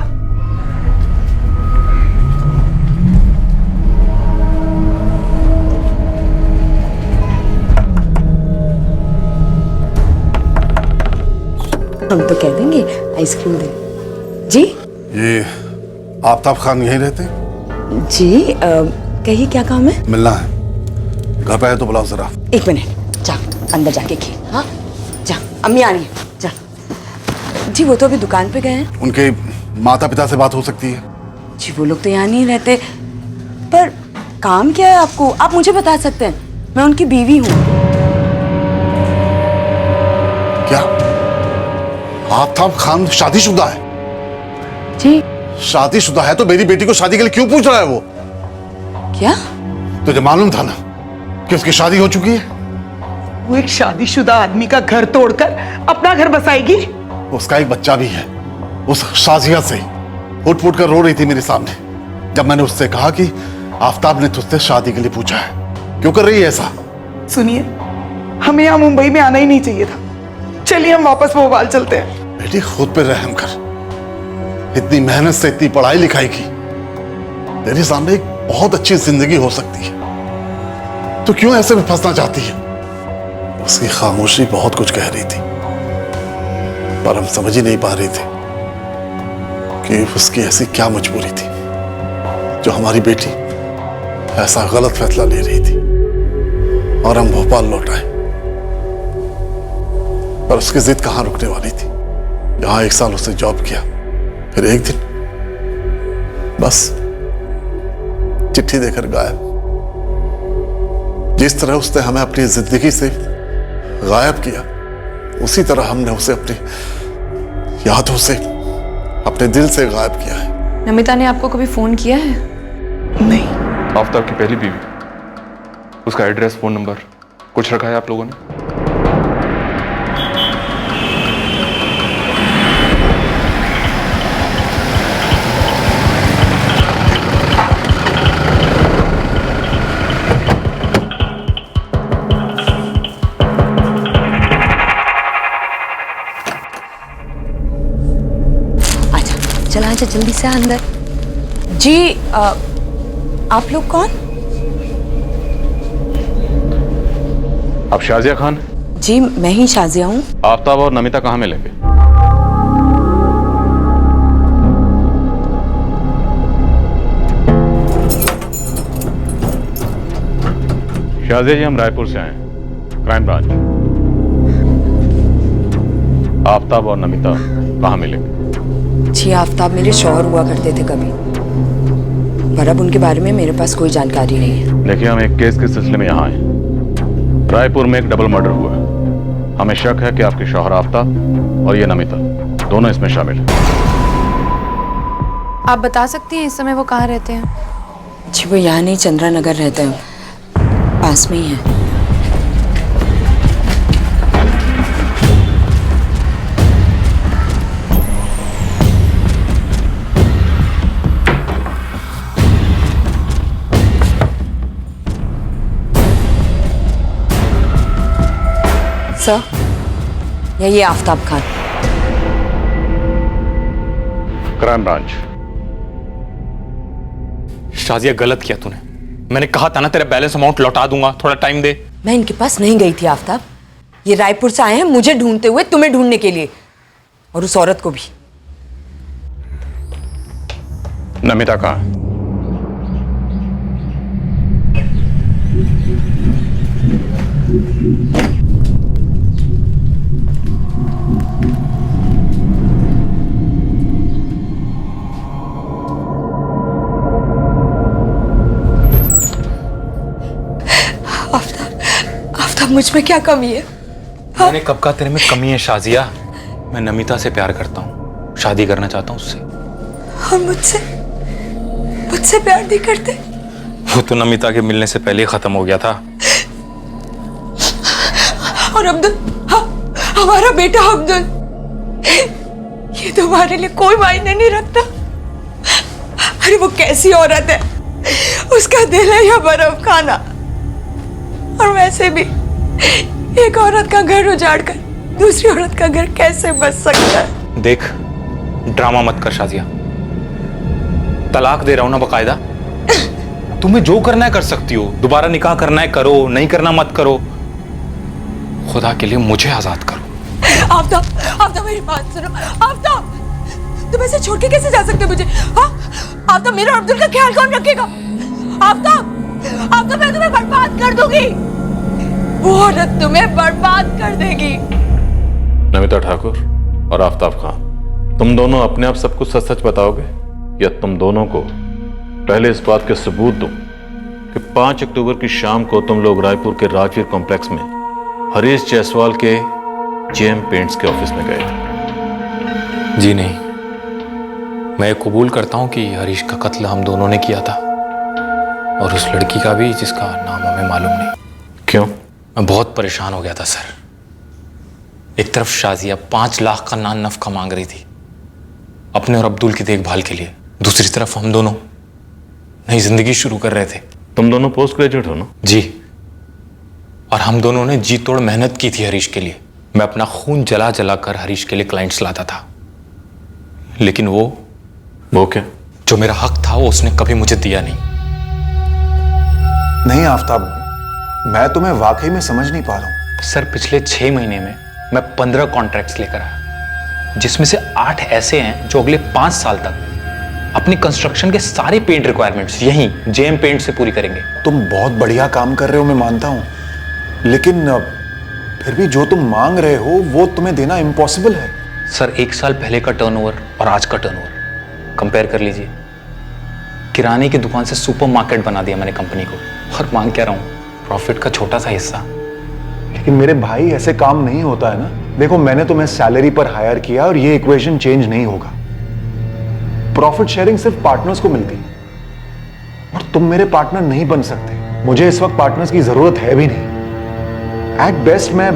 हम तो कह देंगे आइसक्रीम दे। जी ये आफ्ताब खान यहीं रहते? जी कहिए क्या काम है? मिलना है, घर पे है तो बुलाओ जरा। 1 मिनट, जा अंदर जाके खेल। हाँ जा, अम्मी आ रही है, जा। जी वो तो अभी दुकान पे गए हैं। उनके माता पिता से बात हो सकती है? जी वो लोग तो यहाँ नहीं रहते, पर काम क्या है आपको? आप मुझे बता सकते हैं, मैं उनकी बीवी हूँ। क्या आफ्ताब खान शादीशुदा है? जी शादीशुदा है तो मेरी बेटी को शादी के लिए क्यों पूछ रहा है वो? क्या? तुझे मालूम था ना कि उसकी शादी हो चुकी है? वो एक शादीशुदा आदमी का घर तोड़कर अपना घर बसाएगी? उसका एक बच्चा भी है, उस शाजिया से फुट फुट कर रो रही थी मेरे सामने जब मैंने उससे कहा कि आफ्ताब ने तुझसे शादी के लिए पूछा है, क्यों कर रही है ऐसा? सुनिए, हमें यहाँ मुंबई में आना ही नहीं चाहिए था। चलिए हम वापस भोपाल चलते हैं। बेटी खुद पे रहम कर, इतनी मेहनत से इतनी पढ़ाई लिखाई की, तेरे सामने एक बहुत अच्छी जिंदगी हो सकती है, तो क्यों ऐसे में फंसना चाहती है? उसकी खामोशी बहुत कुछ कह रही थी, पर हम समझ ही नहीं पा रहे थे कि उसकी ऐसी क्या मजबूरी थी जो हमारी बेटी ऐसा गलत फैसला ले रही थी और हम भोपाल लौट आए। पर उसकी जिद कहां रुकने वाली थी। यहां 1 साल उसने जॉब किया, फिर एक दिन बस चिट्ठी देकर गायब। जिस तरह उसने हमें अपनी जिंदगी से गायब किया, उसी तरह हमने उसे अपनी यादों से, अपने दिल से गायब किया है। नमिता ने आपको कभी फोन किया है? नहीं। आफ्ताब की पहली बीवी, उसका एड्रेस, फोन नंबर कुछ रखा है आप लोगों ने? चला आजा जल्दी से अंदर। जी आप लोग कौन? आप शाजिया खान? जी मैं ही शाजिया हूँ। आफ्ताब और नमिता कहाँ मिलेंगे? शाजिया जी हम रायपुर से आए हैं, क्राइम ब्रांच। आफ्ताब और नमिता कहाँ मिलेंगे? जी आफ्ताब मेरे शौहर हुआ करते थे कभी, पर अब उनके बारे में मेरे पास कोई जानकारी नहीं है। देखिए हम एक केस के सिलसिले में यहाँ आए। रायपुर में एक डबल मर्डर हुआ है। हमें शक है कि आपके शौहर आफ्ताब और ये नमिता दोनों इसमें शामिल हैं। आप बता सकती हैं इस समय वो कहाँ रहते हैं? जी वो यहाँ नहीं, चंद्रा नगर रहते हैं, पास में ही है। सर, यही है आफ्ताब खान। Crime branch. शाजिया गलत किया तूने। मैंने कहा था ना तेरा बैलेंस अमाउंट लौटा दूंगा, थोड़ा टाइम दे। मैं इनके पास नहीं गई थी आफ्ताब, ये रायपुर से आए हैं मुझे ढूंढते हुए, तुम्हें ढूंढने के लिए, और उस औरत को भी। नमिता कहाँ है? मुझ में क्या कमी है? मैंने कब कहा तेरे में कमी है शाजिया? मैं नमिता से प्यार करता हूँ, शादी करना चाहता हूँ उससे। और मुझसे मुझसे प्यार नहीं करते? वो तो नमिता के मिलने से पहले ही खत्म हो गया था। और अब्दुल, हमारा बेटा अब्दुल, ये तुम्हारे लिए कोई मायने नहीं रखता। अरे वो कैसी औरत है, उसका दिल है या बर्फ खाना। और वैसे भी एक औरत का घर उजाड़कर दूसरी औरत का घर कैसे बच सकता है? देख, ड्रामा मत कर शाजिया, तलाक दे रहा हूं ना बकायदा। तुम्हें जो करना है कर सकती हो, दोबारा निकाह करना है करो, नहीं करना मत करो। खुदा के लिए मुझे आजाद करो। आफ्ताब, आफ्ताब मेरी बात सुनो। आफ्ताब, तुम ऐसे छोड़ के कैसे जा सकते हो मुझे? हाँ, आफ्ताब, मेरा और अब्दुल का ख्याल कौन रखेगा? आफ्ताब, आफ्ताब, मैं तुम्हें बर्बाद कर दूंगी। वो औरत तुम्हें बर्बाद कर देगी। नमिता ठाकुर और आफ्ताब खान, तुम दोनों अपने आप सब कुछ सच सच बताओगे या तुम दोनों को पहले इस बात के सबूत दूं कि 5 अक्टूबर की शाम को तुम लोग रायपुर के राजवीर कॉम्प्लेक्स में हरीश जायसवाल के जेएम पेंट्स के ऑफिस में गए थे? जी नहीं, मैं कबूल करता हूं कि हरीश का कत्ल हम दोनों ने किया था, और उस लड़की का भी जिसका नाम हमें मालूम नहीं। क्यों? मैं बहुत परेशान हो गया था सर। एक तरफ शाजिया 5 लाख का नान नफका मांग रही थी अपने और अब्दुल की देखभाल के लिए, दूसरी तरफ हम दोनों नई जिंदगी शुरू कर रहे थे। तुम दोनों पोस्ट ग्रेजुएट हो ना? जी, और हम दोनों ने जी तोड़ मेहनत की थी हरीश के लिए। मैं अपना खून जला जला कर हरीश के लिए क्लाइंट्स लाता था, लेकिन वो क्या? जो मेरा हक था वो उसने कभी मुझे दिया नहीं। नहीं आफ्ताब, मैं तुम्हें वाकई में समझ नहीं पा रहा हूं। सर, पिछले 6 महीने में मैं 15 कॉन्ट्रैक्ट्स लेकर आया, जिसमें से 8 ऐसे हैं जो अगले 5 साल तक अपनी कंस्ट्रक्शन के सारे पेंट रिक्वायरमेंट्स यहीं जेएम पेंट से पूरी करेंगे। तुम बहुत बढ़िया काम कर रहे हो, मैं मानता हूं, लेकिन फिर भी जो तुम मांग रहे हो वो तुम्हें देना इम्पॉसिबल है। सर, 1 साल पहले का टर्नओवर और आज का टर्नओवर कंपेयर कर लीजिए। किराने की दुकान से सुपरमार्केट बना दिया मैंने कंपनी को, और मांग क्या रहा हूं, प्रॉफिट का छोटा सा हिस्सा। लेकिन मेरे भाई, ऐसे काम नहीं होता है ना। देखो, मैंने तुम्हें सैलरी पर हायर किया और ये इक्वेशन चेंज नहीं होगा। प्रॉफिट शेयरिंग सिर्फ पार्टनर्स को मिलती है, और तुम मेरे पार्टनर नहीं बन सकते। मुझे इस वक्त पार्टनर्स की जरूरत है भी नहीं। एट बेस्ट मैं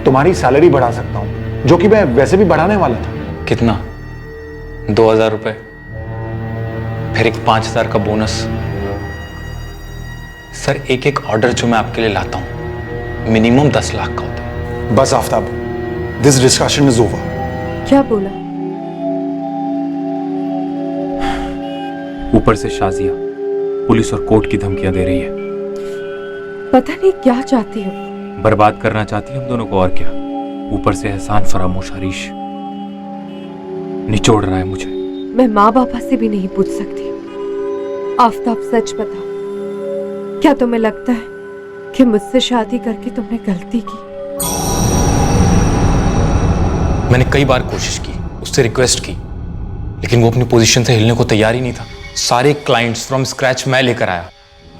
तुम्हारी सैलरी बढ़ा सकता हूं, जो कि मैं वैसे भी बढ़ाने वाला था। कितना? 2000 रुपए, फिर एक 5000 का बोनस। सर, एक ऑर्डर जो मैं आपके लिए लाता हूं मिनिमम 10 लाख का होता है। बस Aftab, this discussion is over. क्या बोला? ऊपर से शाजिया पुलिस और कोर्ट की धमकियां दे रही है। पता नहीं क्या चाहती हो। बर्बाद करना चाहती है हम दोनों को, और क्या। ऊपर से एहसान फरामोश हरीश निचोड़ रहा है मुझे। मैं माँ बापा से भी नहीं पूछ सकती। आफ्ताब, सच बता, क्या तुम्हें लगता है कि मुझसे शादी करके तुमने गलती की? मैंने कई बार कोशिश की, उससे रिक्वेस्ट की, लेकिन वो अपनी पोजीशन से हिलने को तैयार ही नहीं था। सारे क्लाइंट्स फ्रॉम स्क्रैच मैं लेकर आया।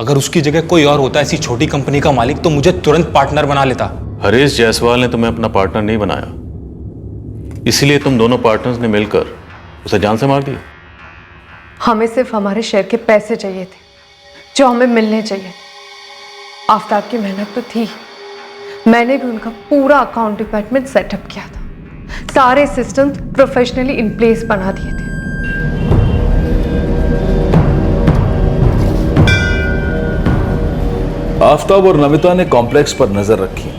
अगर उसकी जगह कोई और होता ऐसी छोटी कंपनी का मालिक, तो मुझे तुरंत पार्टनर बना लेता। हरीश जायसवाल ने तुम्हें अपना पार्टनर नहीं बनाया, इसलिए तुम दोनों पार्टनर्स ने मिलकर उसे जान से मार दिया। हमें सिर्फ हमारे शेयर के पैसे चाहिए थे, जो हमें मिलने चाहिए। आफ्ताब की मेहनत तो थी। मैंने भी उनका पूरा अकाउंट डिपार्टमेंट सेटअप किया था, सारे सिस्टम्स प्रोफेशनली इन प्लेस बना दिए थे। आफ्ताब और नमिता ने कॉम्प्लेक्स पर नजर रखी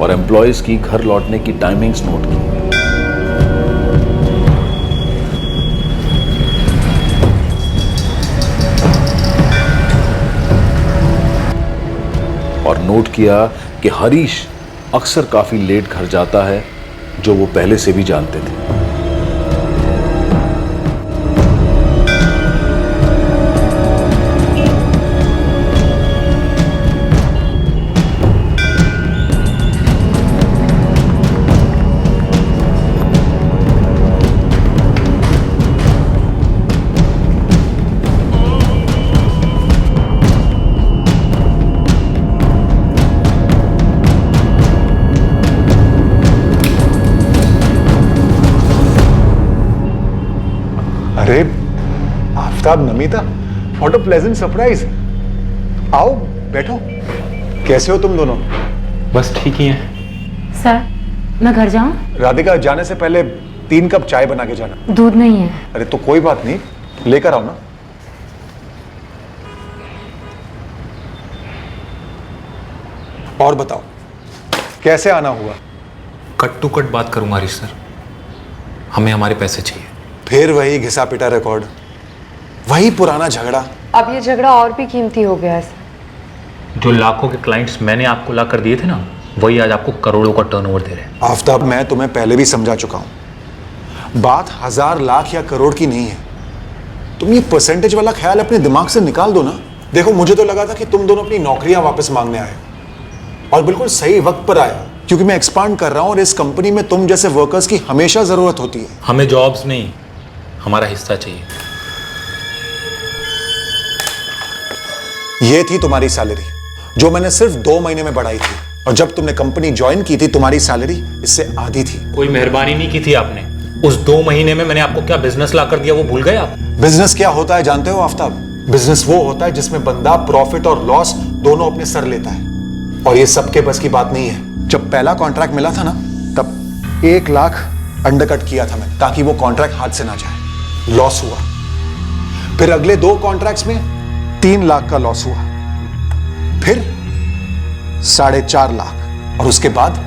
और एम्प्लॉयज की घर लौटने की टाइमिंग्स नोट की। और नोट किया कि हरीश अक्सर काफी लेट घर जाता है, जो वो पहले से भी जानते थे। अरे Aftab, Namita, what a pleasant surprise. आओ बैठो। कैसे हो तुम दोनों? बस ठीक ही हैं। सर, मैं घर जाऊं? राधिका, जाने से पहले 3 कप चाय बना के जाना। दूध नहीं है। अरे तो कोई बात नहीं, लेकर आओ ना। और बताओ, कैसे आना हुआ? कट टू कट बात करूंगा हरीश सर, हमें हमारे पैसे चाहिए। फिर वही घिसा पिटा रिकॉर्ड, वही पुराना झगड़ा। अब ये झगड़ा और भी कीमती हो गया है सर। जो लाखों के क्लाइंट्स मैंने आपको ला कर दिए थे ना, वही आज आपको करोड़ों का टर्नओवर दे रहे हैं। आफ्ताब, मैं तुम्हें पहले भी समझा चुका हूं। बात 1000 लाख या करोड़ की नहीं है। तुम ये परसेंटेज वाला ख्याल अपने दिमाग से निकाल दो ना। देखो, मुझे तो लगा था कि तुम दोनों अपनी नौकरियां वापस मांगने आए और बिल्कुल सही वक्त पर आए, क्योंकि मैं एक्सपांड कर रहा हूं और इस कंपनी में तुम जैसे वर्कर्स की हमेशा जरूरत होती है। हमें जॉब्स नहीं, हमारा हिस्सा चाहिए। ये थी तुम्हारी सैलरी, जो मैंने सिर्फ 2 महीने में बढ़ाई थी, और जब तुमने कंपनी ज्वाइन की थी तुम्हारी सैलरी इससे आधी थी। कोई मेहरबानी नहीं की थी आपने। उस 2 महीने में मैंने आपको क्या बिजनेस ला कर दिया वो भूल गए आप? बिजनेस क्या होता है जानते हो आफ्ताब? बिजनेस वो होता है जिसमें बंदा प्रॉफिट और लॉस दोनों अपने सर लेता है, और ये सबके बस की बात नहीं है। जब पहला कॉन्ट्रैक्ट मिला था ना, तब 1 लाख अंडरकट किया था मैंने, ताकि वो कॉन्ट्रैक्ट हाथ से ना जाए। लॉस हुआ। फिर अगले 2 कॉन्ट्रैक्ट्स में 3 लाख का लॉस हुआ, फिर 4.5 लाख, और उसके बाद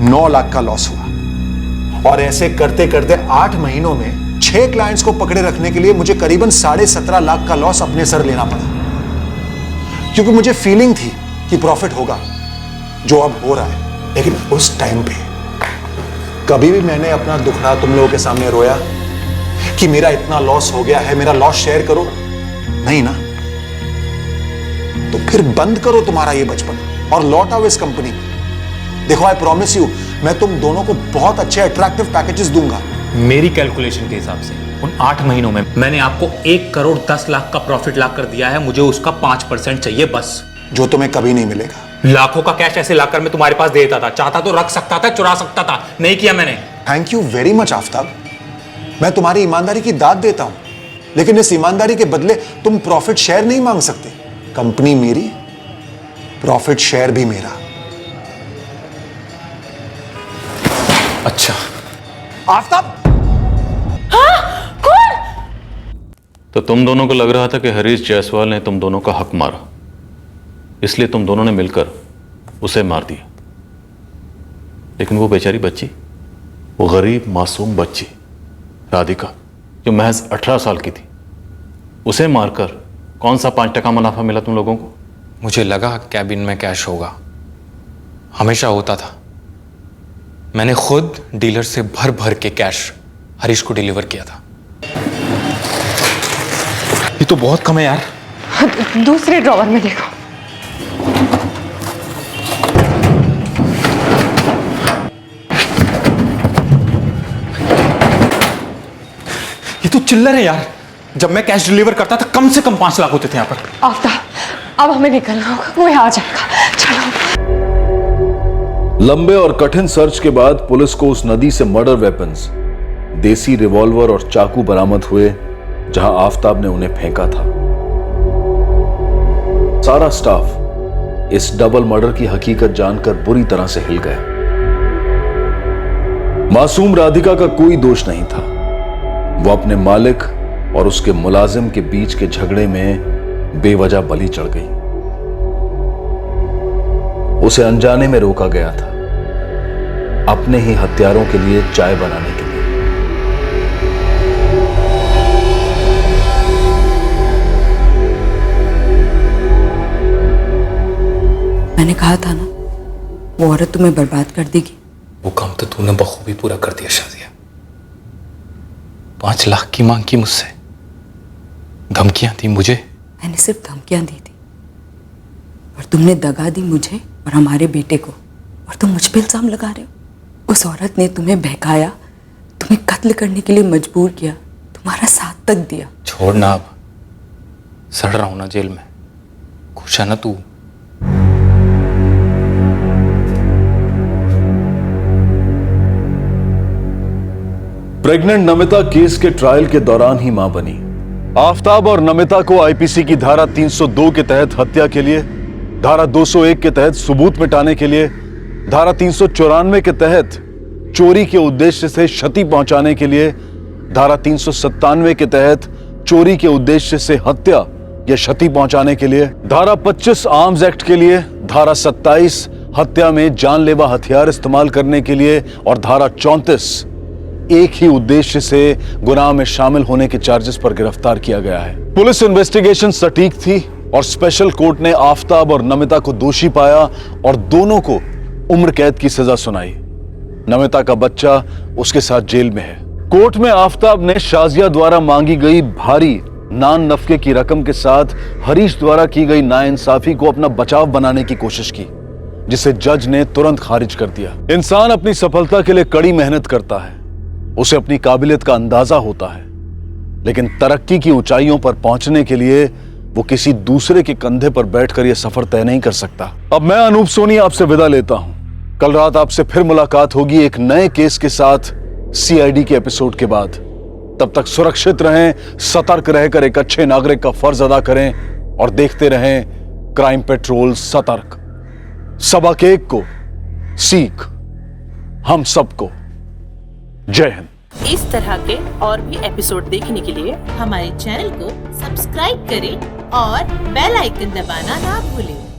9 लाख का लॉस हुआ। और ऐसे करते करते 8 महीनों में 6 क्लाइंट्स को पकड़े रखने के लिए मुझे करीबन 17.5 लाख का लॉस अपने सर लेना पड़ा, क्योंकि मुझे फीलिंग थी कि प्रॉफिट होगा, जो अब हो रहा है। लेकिन उस टाइम पे कभी भी मैंने अपना दुखड़ा तुम लोगों के सामने रोया कि मेरा इतना लॉस हो गया है, मेरा लॉस शेयर करो? नहीं ना। तो फिर बंद करो तुम्हारा ये बचपन और लौट आओ इस कंपनी में। देखो, आई प्रॉमिस यू, मैं तुम दोनों को बहुत अच्छे अट्रैक्टिव पैकेजेस दूंगा। मेरी कैलकुलेशन के हिसाब से उन 8 महीनों में मैंने आपको 1 करोड़ 10 लाख का प्रॉफिट ला कर दिया है। मुझे उसका 5% चाहिए बस, जो तुम्हें कभी नहीं मिलेगा। लाखों का कैश ऐसे लाकर मैं तुम्हारे पास देता था, चाहता तो रख सकता था, चुरा सकता था, नहीं किया मैंने। Thank you very much Aftab, मैं तुम्हारी ईमानदारी की दाद देता हूं, लेकिन इस ईमानदारी के बदले तुम प्रॉफिट शेयर नहीं मांग सकते। कंपनी मेरी, प्रॉफिट शेयर भी मेरा। अच्छा आफ्ताब। हाँ? कौन? तो तुम दोनों को लग रहा था कि हरीश जायसवाल ने तुम दोनों का हक मारा, इसलिए तुम दोनों ने मिलकर उसे मार दिया। लेकिन वो बेचारी बच्ची, वो गरीब मासूम बच्ची राधिका, जो महज 18 साल की थी, उसे मारकर कौन सा 5% मुनाफा मिला तुम लोगों को? मुझे लगा कैबिन में कैश होगा, हमेशा होता था। मैंने खुद डीलर से भर भर के कैश हरीश को डिलीवर किया था। ये तो बहुत कम है यार। दूसरे ड्रॉवर में देखो। ये तो चिल्लर है यार। जब मैं कैश डिलीवर करता था कम से कम 5 लाख होते थे यहाँ पर। आफ्ताब, अब हमें निकलना होगा, कोई आ जाएगा। चलो। लंबे और कठिन सर्च के बाद पुलिस को उस नदी से मर्डर वेपन्स, देसी रिवॉल्वर और चाकू बरामद हुए जहां आफ्ताब ने उन्हें फेंका था। सारा स्टाफ इस डबल मर्डर की हकीकत जानकर बुरी तरह से हिल गया। मासूम राधिका का कोई दोष नहीं था। वो अपने मालिक और उसके मुलाजिम के बीच के झगड़े में बेवजह बलि चढ़ गई। उसे अनजाने में रोका गया था, अपने ही हत्यारों के लिए चाय बनाने के लिए। मैंने कहा था ना, वो औरत तुम्हें बर्बाद कर देगी। वो काम तो तूने बखूबी पूरा कर दिया शादिया। 5 लाख की मांग की मुझसे, धमकियां दी मुझे। मैंने सिर्फ धमकियां दी थी, और तुमने दगा दी मुझे और हमारे बेटे को, और तुम मुझ पे इल्जाम लगा रहे हो। उस औरत ने तुम्हें बहकाया, तुम्हें कत्ल करने के लिए मजबूर किया, तुम्हारा साथ तक दिया। छोड़ ना, अब सड़ रहा हूं ना जेल में। खुश है ना तू? प्रेग्नेंट नमिता केस के ट्रायल के दौरान ही मां बनी। आफ्ताब और नमिता को आईपीसी की धारा 302 के तहत हत्या के लिए, धारा 201 के तहत सबूत मिटाने के लिए, धारा 394 के तहत चोरी के उद्देश्य से क्षति पहुंचाने के लिए, धारा 397 के तहत चोरी के उद्देश्य से हत्या या क्षति पहुंचाने के लिए, धारा 25 आर्म्स एक्ट के लिए, धारा 27 हत्या में जानलेवा हथियार इस्तेमाल करने के लिए, और धारा 34 एक ही उद्देश्य से गुनाह में शामिल होने के चार्जेस पर गिरफ्तार किया गया है। पुलिस इन्वेस्टिगेशन सटीक थी और स्पेशल कोर्ट ने आफ्ताब और नमिता को दोषी पाया और दोनों को उम्र कैद की सजा सुनाई। नमिता का बच्चा उसके साथ जेल में है। कोर्ट में आफताब ने शाजिया द्वारा मांगी गई भारी नान नफके की रकम के साथ हरीश द्वारा की गई नाइंसाफी को अपना बचाव बनाने की कोशिश की, जिसे जज ने तुरंत खारिज कर दिया। इंसान अपनी सफलता के लिए कड़ी मेहनत करता है, उसे अपनी काबिलियत का अंदाजा होता है, लेकिन तरक्की की ऊंचाइयों पर पहुंचने के लिए वो किसी दूसरे के कंधे पर बैठकर यह सफर तय नहीं कर सकता। अब मैं अनूप सोनी आपसे विदा लेता हूं। कल रात आपसे फिर मुलाकात होगी एक नए केस के साथ सीआईडी के एपिसोड के बाद। तब तक सुरक्षित रहें, सतर्क रहकर एक अच्छे नागरिक का फर्ज अदा करें और देखते रहें क्राइम पेट्रोल सतर्क। सबक एक को सीख हम सबको। जय हिंद। इस तरह के और भी एपिसोड देखने के लिए हमारे चैनल को सब्सक्राइब करें और बेल आइकन दबाना ना भूलें।